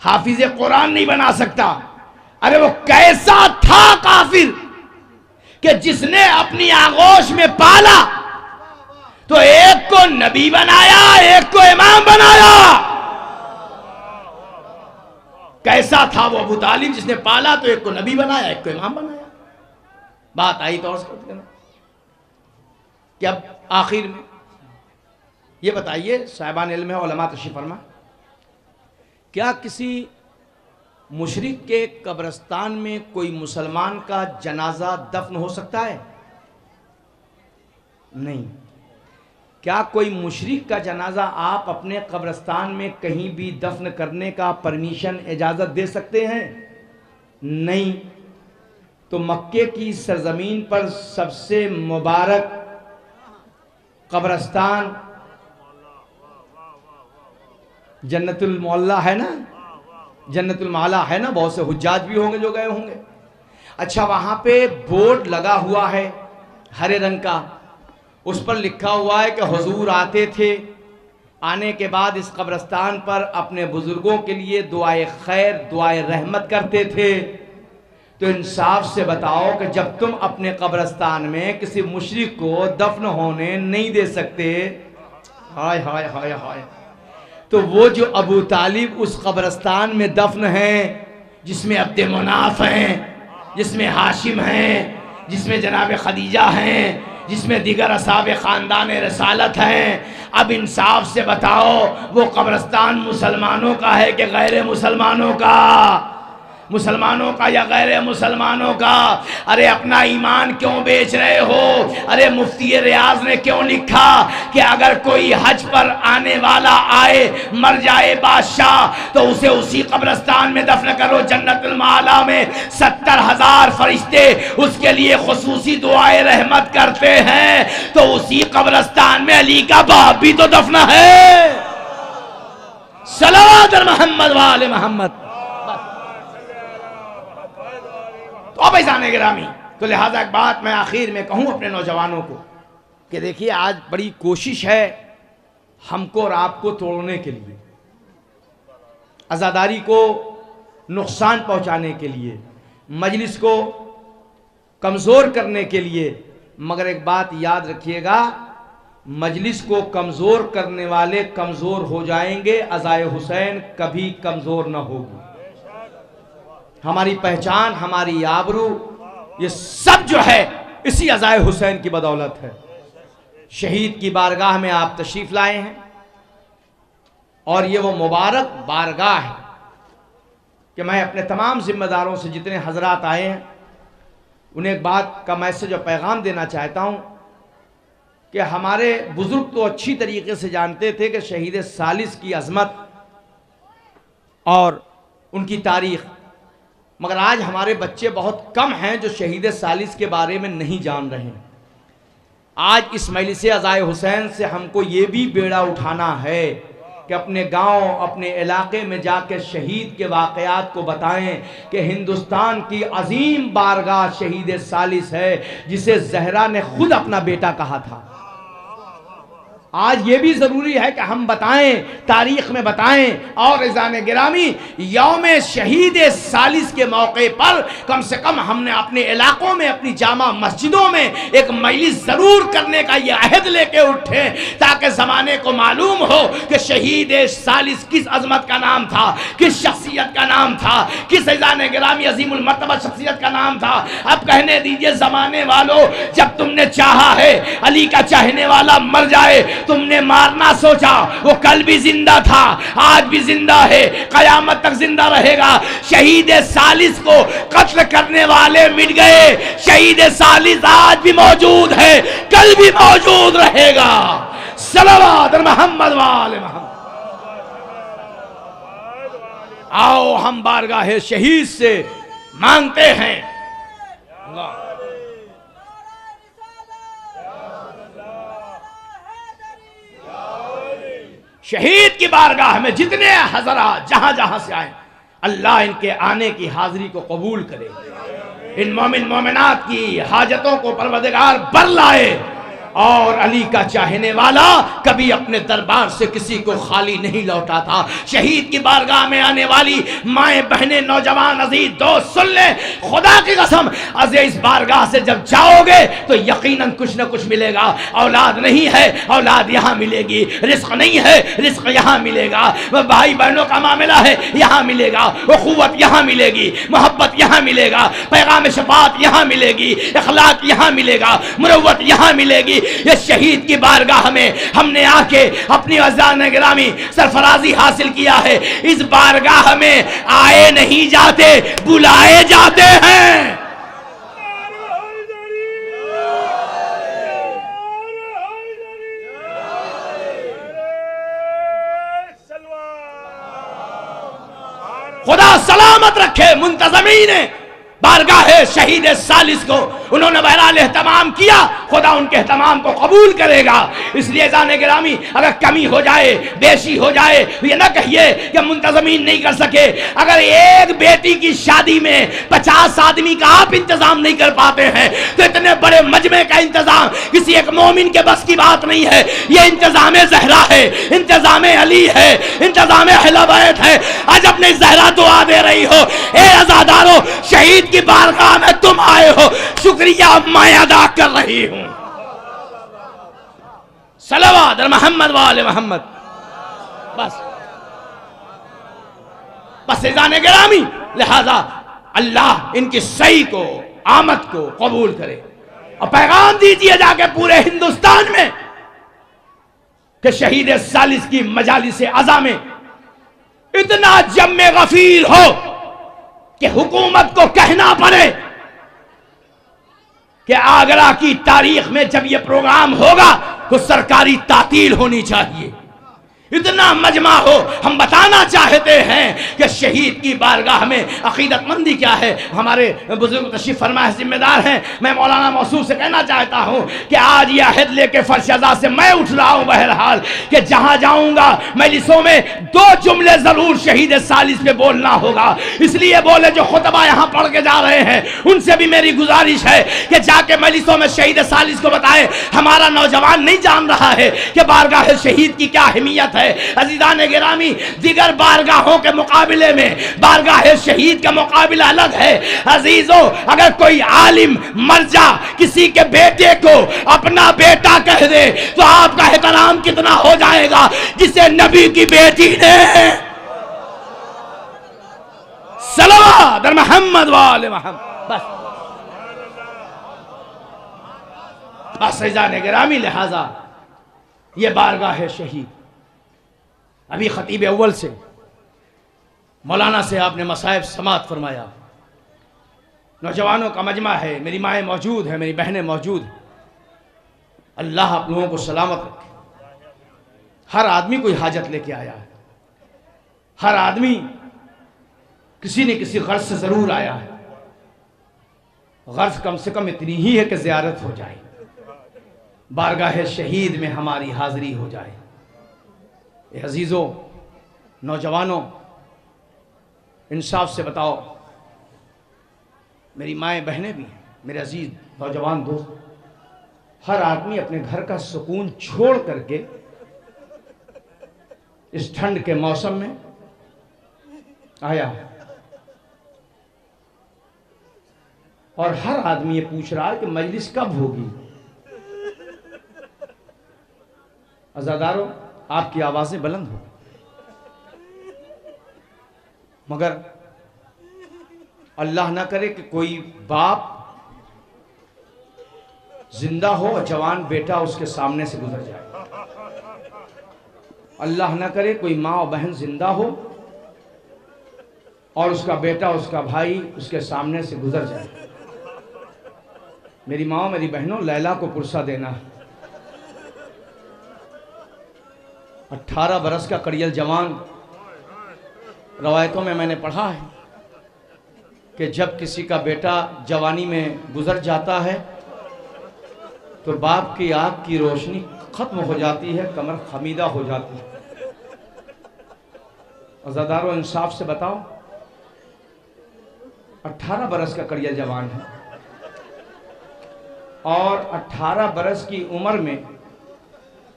हाफिज कुरान नहीं बना सकता। अरे वो कैसा था काफिर कि जिसने अपनी आगोश में पाला तो एक को नबी बनाया, एक को इमाम बनाया। कैसा था वो अबू तालिब जिसने पाला तो एक को नबी बनाया, एक को इमाम बनाया। बात आई तो कि अब आखिर में ये बताइए, साहिबान इल्म है, उलमा तशरीफ फरमा, क्या किसी मुशरिक के कब्रिस्तान में कोई मुसलमान का जनाजा दफन हो सकता है? नहीं। क्या कोई मुशरिक का जनाजा आप अपने कब्रिस्तान में कहीं भी दफन करने का परमिशन, इजाज़त दे सकते हैं? नहीं। तो मक्के की सरजमीन पर सबसे मुबारक कब्रिस्तान जन्नतुल मौला है ना, जन्नतुल माला है ना, बहुत से हुज्जाज भी होंगे जो गए होंगे। अच्छा, वहां पे बोर्ड लगा हुआ है हरे रंग का, उस पर लिखा हुआ है कि हुजूर आते थे, आने के बाद इस कब्रिस्तान पर अपने बुजुर्गों के लिए दुआए खैर, दुआए रहमत करते थे। तो इंसाफ से बताओ कि जब तुम अपने कब्रिस्तान में किसी मुशरिक को दफन होने नहीं दे सकते, हाय हाय हाय हाय, तो वो जो अबू तालिब उस कब्रिस्तान में दफन हैं, जिसमें अब्दे मुनाफ हैं, जिसमें हाशिम हैं, जिसमें जनाब खदीजा हैं, जिसमें दीगर असाब ख़ानदान रसालत हैं, अब इंसाफ से बताओ वो कब्रिस्तान मुसलमानों का है कि गैर मुसलमानों का? मुसलमानों का या गैर मुसलमानों का? अरे अपना ईमान क्यों बेच रहे हो? अरे मुफ्ती रियाज ने क्यों लिखा कि अगर कोई हज पर आने वाला आए, मर जाए बादशाह, तो उसे उसी कब्रिस्तान में दफन करो। जन्नतुल माला में 70,000 फरिश्ते उसके लिए खुसूसी दुआए रहमत करते हैं, तो उसी कब्रिस्तान में अली का बाप भी तो दफना है। सल्लल्लाहु अलैहि मोहम्मद वाले मोहम्मद। तो अब ऐसाने गिरामी, तो लिहाजा एक बात मैं आखिर में कहूं अपने नौजवानों को कि देखिए आज बड़ी कोशिश है हमको और आपको तोड़ने के लिए, आज़ादारी को नुकसान पहुंचाने के लिए, मजलिस को कमज़ोर करने के लिए। मगर एक बात याद रखिएगा, मजलिस को कमज़ोर करने वाले कमज़ोर हो जाएंगे, अज़ाए हुसैन कभी कमज़ोर न होगी। हमारी पहचान, हमारी आबरू, ये सब जो है इसी अज़ाए हुसैन की बदौलत है। शहीद की बारगाह में आप तशरीफ़ लाए हैं और ये वो मुबारक बारगाह है कि मैं अपने तमाम जिम्मेदारों से जितने हजरात आए हैं उन्हें एक बात का मैसेज और पैगाम देना चाहता हूँ कि हमारे बुजुर्ग तो अच्छी तरीके से जानते थे कि शहीद सालिस की अजमत और उनकी तारीख़, मगर आज हमारे बच्चे बहुत कम हैं जो शहीद सालिस के बारे में नहीं जान रहे हैं। आज इस मजलिस अज़ाए हुसैन से हमको ये भी बेड़ा उठाना है कि अपने गांव, अपने इलाके में जाकर शहीद के वाक़यात को बताएं कि हिंदुस्तान की अजीम बारगाह शहीद सालिस है जिसे ज़हरा ने खुद अपना बेटा कहा था। आज ये भी ज़रूरी है कि हम बताएं, तारीख़ में बताएं। और इज़ान गिरामी, यौम शहीद सालिस के मौके पर कम से कम हमने अपने इलाकों में, अपनी जामा मस्जिदों में एक मजलिस ज़रूर करने का ये अहद लेके उठे ताकि ज़माने को मालूम हो कि शहीद सालिस किस अजमत का नाम था, किस शख्सियत का नाम था, किस इज़ान गिरामी अजीमुल मर्तबा शख्सियत का नाम था। अब कहने दीजिए ज़माने वालों, जब तुमने चाहा है अली का चाहने वाला मर जाए, तुमने मारना सोचा, वो कल भी जिंदा था, आज भी जिंदा है, कयामत तक जिंदा रहेगा। शहीद सालिस को कत्ल करने वाले मिट गए, शहीद सालिस आज भी मौजूद है, कल भी मौजूद रहेगा। सल्लल्लाहु अलैहि मोहम्मद वाले मोहम्मद। आओ हम बारगाह शहीद से मांगते हैं, अल्लाह शहीद की बारगाह में जितने हज़रात जहां जहां से आए, अल्लाह इनके आने की हाजिरी को कबूल करे। इन मोमिन मोमिनात की हाजतों को परवरदिगार बर लाए। और अली का चाहने वाला कभी अपने दरबार से किसी को खाली नहीं लौटा था। शहीद की बारगाह में आने वाली माएँ, बहनें, नौजवान, अजीज दोस्त, सुन ले, खुदा की कसम, अज़े इस बारगाह से जब जाओगे तो यकीनन कुछ न कुछ मिलेगा। औलाद नहीं है, औलाद यहाँ मिलेगी। रिस्क नहीं है, रिस्क यहाँ मिलेगा। वह भाई बहनों का मामला है, यहाँ मिलेगा। उखुवत यहाँ मिलेगी, मोहब्बत यहाँ मिलेगा, पैगाम शफाअत यहाँ मिलेगी, इखलाक यहाँ मिलेगा, मुरव्वत यहाँ मिलेगी। ये शहीद की बारगाह में हमने आके अपनी अज़ान गिरामी सरफराजी हासिल किया है। इस बारगाह में आए नहीं जाते, बुलाए जाते हैं। खुदा सलामत रखे मुंतज़मीन बारगाह शहीद सालिस को। उन्होंने बहरहाल एहतमाम किया, खुदा उनके एहतमाम को कबूल करेगा। इसलिए जाने गिरामी, अगर कमी हो जाए, बेशी हो जाए, तो ये ना कहिए कि मुंतज़मीन नहीं कर सके। अगर एक बेटी की शादी में 50 आदमी का आप इंतजाम नहीं कर पाते हैं तो इतने बड़े मजमे का इंतजाम किसी एक मोमिन के बस की बात नहीं है। ये इंतजाम ज़हरा है, इंतजाम अली है, इंतजाम अहले बैत है। आज अपने ज़हरा दुआ दे रही हो, ए अज़ादारों, शहीद की बारगाह में तुम आए हो, शुक्रिया मैं अदा कर रही हूं। सल्लल्लाहु अलैहि मोहम्मद वाले मोहम्मद। बस जाने गिरामी, लिहाजा अल्लाह इनकी सही को, आमद को कबूल करे। और पैगाम दीजिए जाके पूरे हिंदुस्तान में कि शहीद सालिस की मजालिस अज़ा में इतना जम्मे गफीर हो कि हुकूमत को कहना पड़े कि आगरा की तारीख में जब यह प्रोग्राम होगा तो सरकारी तातील होनी चाहिए। इतना मजमा हो। हम बताना चाहते जानते हैं कि शहीद की बारगाह में अकीदतमंदी क्या है। हमारे बुजुर्ग तशरीफ फरमाए जिम्मेदार हैं। मैं मौलाना मौसूफ से कहना चाहता हूँ कि आज यह अहद लेके फर्श अज़ा से मैं उठ रहा हूँ बहरहाल कि जहाँ जाऊँगा मजलिसों में 2 जुमले ज़रूर शहीद सालिस पे बोलना होगा। इसलिए बोले जो खुतबा यहाँ पढ़ के जा रहे हैं उनसे भी मेरी गुजारिश है कि जाके मजलिसों में शहीद सालिस को बताएं। हमारा नौजवान नहीं जान रहा है कि बारगाह शहीद की क्या अहमियत है। अज़ीज़ान गिरामी, दिगर बारगाहों के मुकाबले में बारगाह शहीद का मुकाबला अलग है। अजीजों, अगर कोई आलिम मर्जा किसी के बेटे को अपना बेटा कह दे तो आपका एहतराम कितना हो जाएगा जिसे नबी की बेटी ने सलवात मोहम्मद वाले मोहम्मद। बस अज़ीज़ान गिरामी, लिहाजा ये बारगाह शहीद। अभी खतीब अव्वल से मौलाना से आपने मसाइब समात फरमाया। नौजवानों का मजमा है, मेरी माएँ मौजूद हैं, मेरी बहनें मौजूद हैं। अल्लाह आप लोगों को सलामत रखे। हर आदमी कोई हाजत लेके आया है, हर आदमी किसी न किसी गर्ज से ज़रूर आया है। गर्ज कम से कम इतनी ही है कि ज़ियारत हो जाए, बारगाह शहीद में हमारी हाज़िरी हो जाए। ए अजीज़ों, नौजवानों, इंसाफ से बताओ, मेरी माएँ बहनें भी हैं, मेरे अजीज़ नौजवान दोस्त, हर आदमी अपने घर का सुकून छोड़ करके इस ठंड के मौसम में आया और हर आदमी ये पूछ रहा है कि मजलिस कब होगी। अज़ादारों, आपकी आवाज़ें बुलंद हो, मगर अल्लाह ना करे कि कोई बाप जिंदा हो और जवान बेटा उसके सामने से गुजर जाए। अल्लाह ना करे कोई माँ और बहन जिंदा हो और उसका बेटा उसका भाई उसके सामने से गुजर जाए। मेरी माँ मेरी बहनों, लैला को पुरसा देना। 18 बरस का कड़ियल जवान, रवायतों में मैंने पढ़ा है कि जब किसी का बेटा जवानी में गुजर जाता है तो बाप की आँख की रोशनी खत्म हो जाती है, कमर खमीदा हो जाती है। अज़ादारों, इंसाफ से बताओ, 18 बरस का कड़ियल जवान है और 18 बरस की उम्र में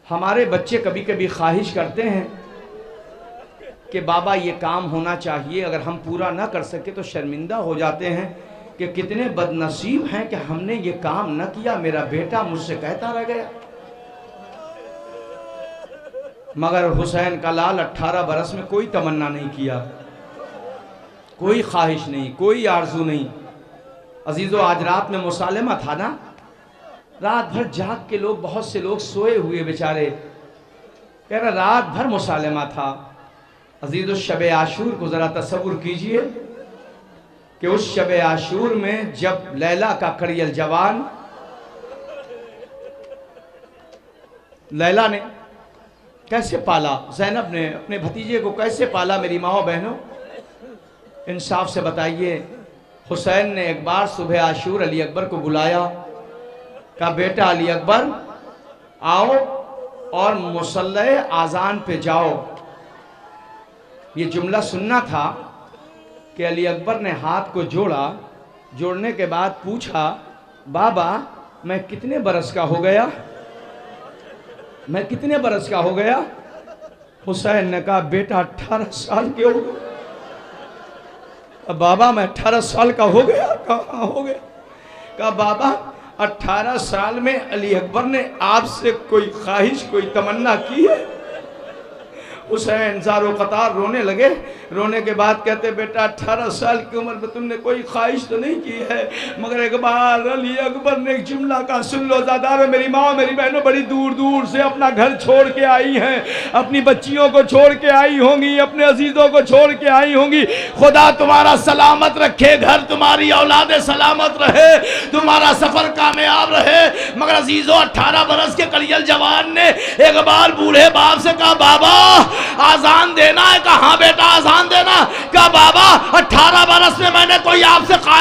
हमारे बच्चे कभी कभी ख्वाहिश करते हैं कि बाबा ये काम होना चाहिए, अगर हम पूरा ना कर सके तो शर्मिंदा हो जाते हैं कि कितने बदनसीब हैं कि हमने ये काम न किया, मेरा बेटा मुझसे कहता रह गया। मगर हुसैन का लाल 18 बरस में कोई तमन्ना नहीं किया, कोई ख्वाहिश नहीं, कोई आरजू नहीं। अजीज़ों, आज रात में मुसालिमा था ना, रात भर जाग के लोग, बहुत से लोग सोए हुए बेचारे, कह रहा रात भर मुसालिमा था। अजीज़ों, शब आशूर को ज़रा तसव्वुर कीजिए कि उस शब आशूर में जब लैला का कड़ियल जवान, लैला ने कैसे पाला, ज़ैनब ने अपने भतीजे को कैसे पाला। मेरी माओ बहनों, इंसाफ से बताइए। हुसैन ने एक बार सुबह आशूर अली अकबर को बुलाया, कहा बेटा अली अकबर आओ और मुसल्ले आज़ान पे जाओ। ये जुमला सुनना था कि अली अकबर ने हाथ को जोड़ा, जोड़ने के बाद पूछा, बाबा मैं कितने बरस का हो गया, मैं कितने बरस का हो गया। हुसैन ने कहा बेटा 18 साल के हो गए। बाबा मैं 18 साल का हो गया। कहाँ हो गया? कहा बाबा 18 साल में अली अकबर ने आपसे कोई ख्वाहिश, कोई तमन्ना की है? हुसैन ज़ारो कतार रोने लगे। रोने के बाद कहते बेटा 18 साल की उम्र में तुमने कोई ख्वाहिश तो नहीं की है, मगर एक बार अली अकबर ने एक जुमला का सुन लो। ज़ादार मेरी माँ मेरी बहनों बड़ी दूर दूर से अपना घर छोड़ के आई हैं, अपनी बच्चियों को छोड़ के आई होंगी, अपने अजीज़ों को छोड़ के आई होंगी। खुदा तुम्हारा सलामत रखे, घर तुम्हारी औलाद सलामत रहे, तुम्हारा सफ़र कामयाब रहे। मगर अजीज़ों 18 बरस के कलियल जवान ने एक बार बूढ़े बाप से कहा बाबा आजान देना है। कहा बेटा आजान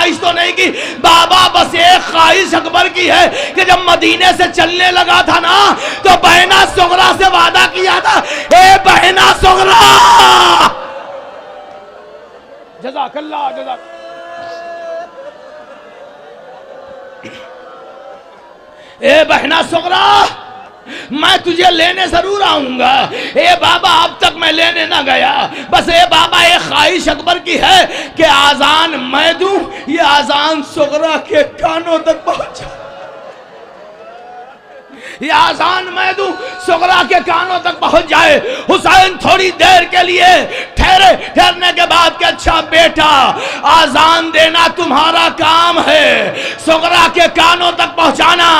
ख्वाहिश तो नहीं की बाबा, बस एक ख्वाहिश अकबर की है कि जब मदीने से चलने लगा था ना तो बहना सुगरा से वादा किया था, ए बहना सुगरा, जज़ाकल्लाह जज़ाक, ए बहना सुगरा, मैं तुझे लेने जरूर आऊंगा। ए बाबा अब तक मैं लेने ना गया, बस ए बाबा एक ख्वाहिश अकबर की है कि आजान मैं दूं, ये आजान सुगरा के कानों तक पहुंचा, ये आजान मैं दूं सुगरा के कानों तक पहुंच जाए। हुसैन थोड़ी देर के लिए ठहरे, ठहरने के बाद कि अच्छा बेटा आजान देना तुम्हारा काम है, सुगरा के कानों तक पहुंचाना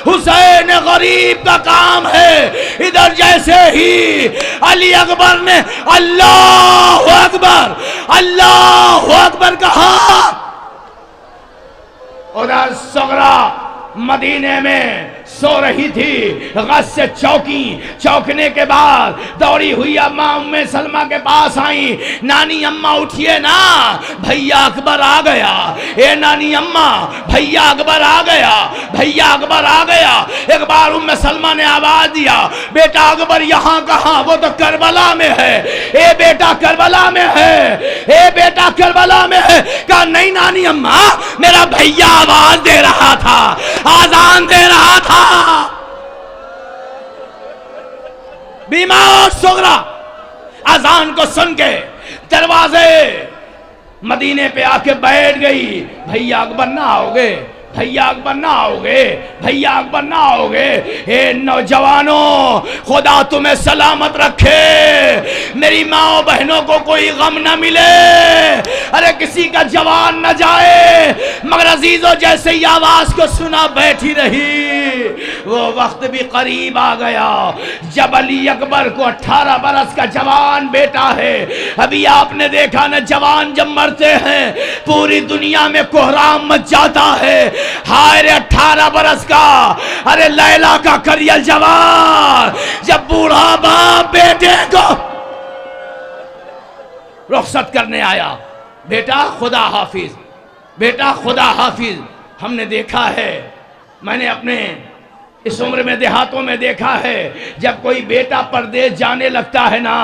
हुसैन गरीब का काम है। इधर जैसे ही अली अकबर ने अल्लाह अकबर कहा, उधर सुगरा मदीने में सो रही थी, गश से चौंकने के बाद दौड़ी हुई अम्मा उम्मे सलमा के पास आई। नानी अम्मा उठिए ना, भैया अकबर आ गया। ए नानी अम्मा, भैया अकबर आ गया, भैया अकबर आ गया। एक बार उम्मे सलमा ने आवाज दिया, बेटा अकबर यहाँ कहाँ, वो तो करबला में है। ए बेटा करबला में है, ए बेटा करबला में है। कहा नहीं नानी अम्मा, मेरा भैया आवाज दे रहा था, आजान दे रहा था। बीमार सुगरा अजान को सुन के दरवाजे मदीने पे आके बैठ गई। भैया अकबर ना आओगे, भैया अकबर ना आओगे, भैया अकबर ना आओगे। हे नौजवानों, खुदा तुम्हें सलामत रखे, मेरी माँ बहनों को कोई गम ना मिले, अरे किसी का जवान न जाए। मगर अजीजों जैसे ही आवाज को सुना बैठी रही। वो वक्त भी करीब आ गया जब अली अकबर को 18 बरस का जवान बेटा है। अभी आपने देखा ना, जवान जब मरते हैं पूरी दुनिया में कोहराम मच जाता है। हाय रे 18 बरस का, अरे लैला का करियल जवान जब बूढ़ा बाप बेटे को रुखसत करने आया, बेटा खुदा हाफिज, बेटा खुदा हाफिज। हमने देखा है, मैंने अपने इस उम्र में देहातों में देखा है, जब कोई बेटा परदेश जाने लगता है ना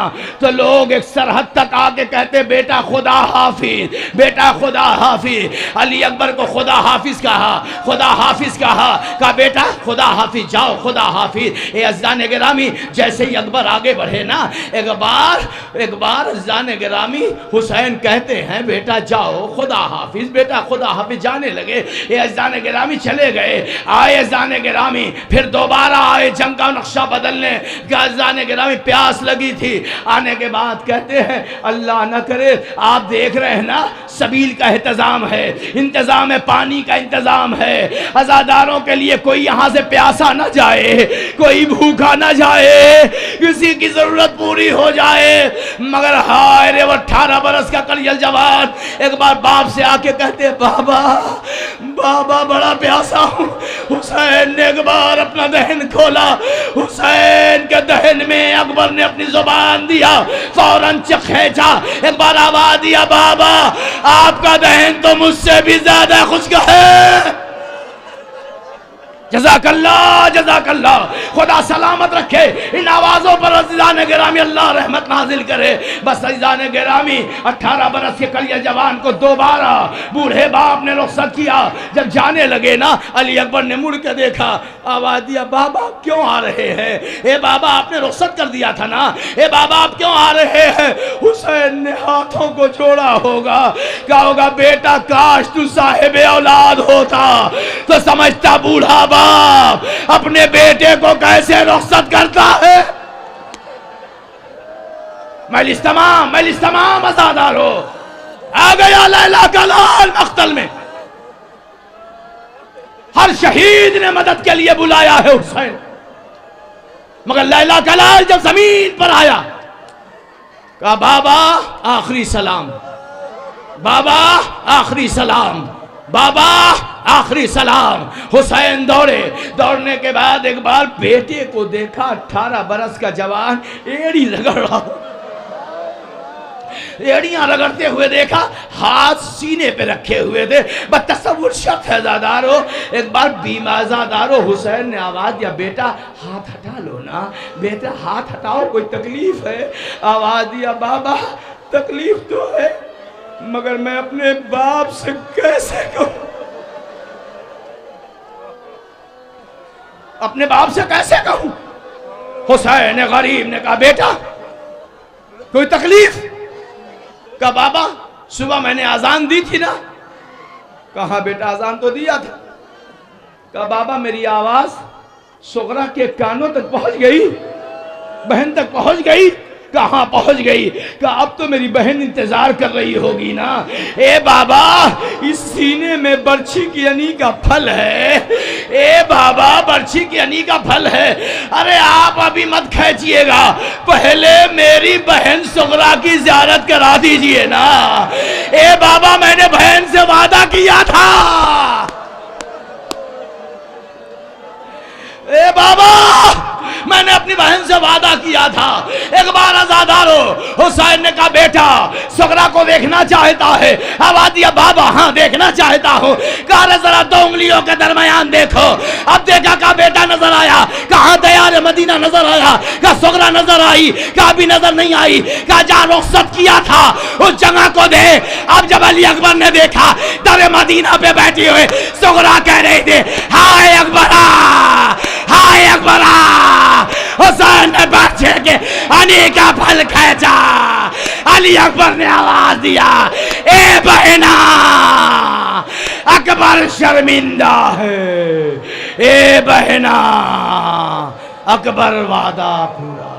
तो लोग एक सरहद तक आके कहते बेटा खुदा हाफिज, बेटा खुदा हाफिज। अली अकबर को खुदा हाफिज कहा, खुदा हाफिज कहा बेटा खुदा हाफिज, जाओ खुदा हाफिज। ए अज़ीज़ान गिरामी, जैसे ही अकबर आगे बढ़े ना, एक बार अज़ीज़ान गिरामी हुसैन कहते हैं बेटा जाओ खुदा हाफिज, बेटा खुदा हाफिज। जाने लगे, ए अज़ीज़ान गिरामी चले गए। आए अज़ीज़ान गिरामी, फिर दोबारा आए जंग का नक्शा बदलने। अज़ीज़ान गिरामी प्यास लगी थी, आने के बाद कहते हैं अल्लाह न करे, आप देख रहे हैं ना सबील का इंतजाम है, इंतजाम है, पानी का इंतजाम है, अज़ादारों के लिए कोई यहाँ से प्यासा न जाए, कोई भूखा न जाए, किसी की जरूरत पूरी हो जाए। मगर हाय रे वो 18 बरस का कलियल जवान एक बार बाप से आके कहते बाबा बाबा बड़ा प्यासा हूँ। हुसैन ने एक बार अपना दहन खोला, हुसैन के दहन में अकबर ने अपनी जुबान दिया, फौरन खींचा, एक बार आवाज दिया बाबा आपका दहन तो मुझसे भी ज्यादा खुश्क है। जज़ाकल्लाह जज़ाकल्लाह, खुदा सलामत रखे इन आवाज़ों पर अज़ीज़ान गिरामी, अल्लाह रहमत नाजिल करे। बस अज़ीज़ान गिरामी 18 बरस के कलिया जवान को दोबारा बूढ़े बाप ने रुखसत किया। जब जाने लगे ना, अली अकबर ने मुड़ के देखा, आवाज़ दिया बाबा क्यों आ रहे हैं? ए बाबा आपने रुखसत कर दिया था ना, ए बाबा आप क्यों आ रहे हैं? हुसैन ने हाथों को जोड़ा होगा, क्या होगा बेटा काश तू साहिब औलाद होता तो समझता बूढ़ा अपने बेटे को कैसे रुखसत करता है। मजलिस तमाम आजादार हो, आ गया लैला का लाल मख्तल में। हर शहीद ने मदद के लिए बुलाया है हुसैन, मगर लैला का लाल जब जमीन पर आया, कहा बाबा आखिरी सलाम, बाबा आखिरी सलाम, बाबा आखिरी सलाम। हुसैन दौड़े, दौड़ने के बाद एक बार बेटे को देखा, 18 बरस का जवान एड़ी रगड़ रहा, एड़ियां रगड़ते हुए देखा, हाथ सीने पे रखे हुए थे। बतसव्वुर शख्स है ज़ादारो। एक बार बीमाज़ादारो हुसैन ने आवाज़ दिया, बेटा हाथ हटा लो ना, बेटा हाथ हटाओ, कोई तकलीफ है? आवाज़ दिया, बाबा तकलीफ तो है, मगर मैं अपने बाप से कैसे कहूं, अपने बाप से कैसे कहूं? हुसैन गरीब ने कहा, बेटा कोई तकलीफ? कहा बाबा सुबह मैंने अजान दी थी ना। कहा बेटा अजान तो दिया था। कहा बाबा मेरी आवाज सुगरा के कानों तक पहुंच गई, बहन तक पहुंच गई। कहां पहुंच गई? कहा अब तो मेरी बहन इंतजार कर रही होगी ना। ए बाबा इस सीने में बर्छी की अनी का फल है, ए बाबा बर्छी की अनी का फल है। अरे आप अभी मत खींचिएगा, पहले मेरी बहन सुगरा की ज़ियारत करा दीजिए ना। ए बाबा मैंने बहन से वादा किया था। ए बाबा मैंने अपनी बहन से वादा किया था। एक बार आजादारो हुसैन ने कहा बेटा सुगरा को देखना चाहता है। आवाज दिया बाबा हाँ देखना चाहता हूँ। कहा जरा दो उंगलियों के दरमियान देखो। अब देखा, कहा बेटा नजर आया। कहा दयार मदीना नजर आया। कहा सुगरा नजर आई। कहा भी नजर नहीं आई। कहा जहाँ रुखसत किया था उस जगह को दे। अब जब अली अकबर ने देखा दर मदीना पे बैठी हुए सुगरा कह रही थी, हाय अकबरा, हाय अकबरा। हुसैन ने बच्चे के अनी का फल खींचा। अली अकबर ने आवाज दिया, ए बहना अकबर शर्मिंदा है, ए बहना अकबर वादा पूरा।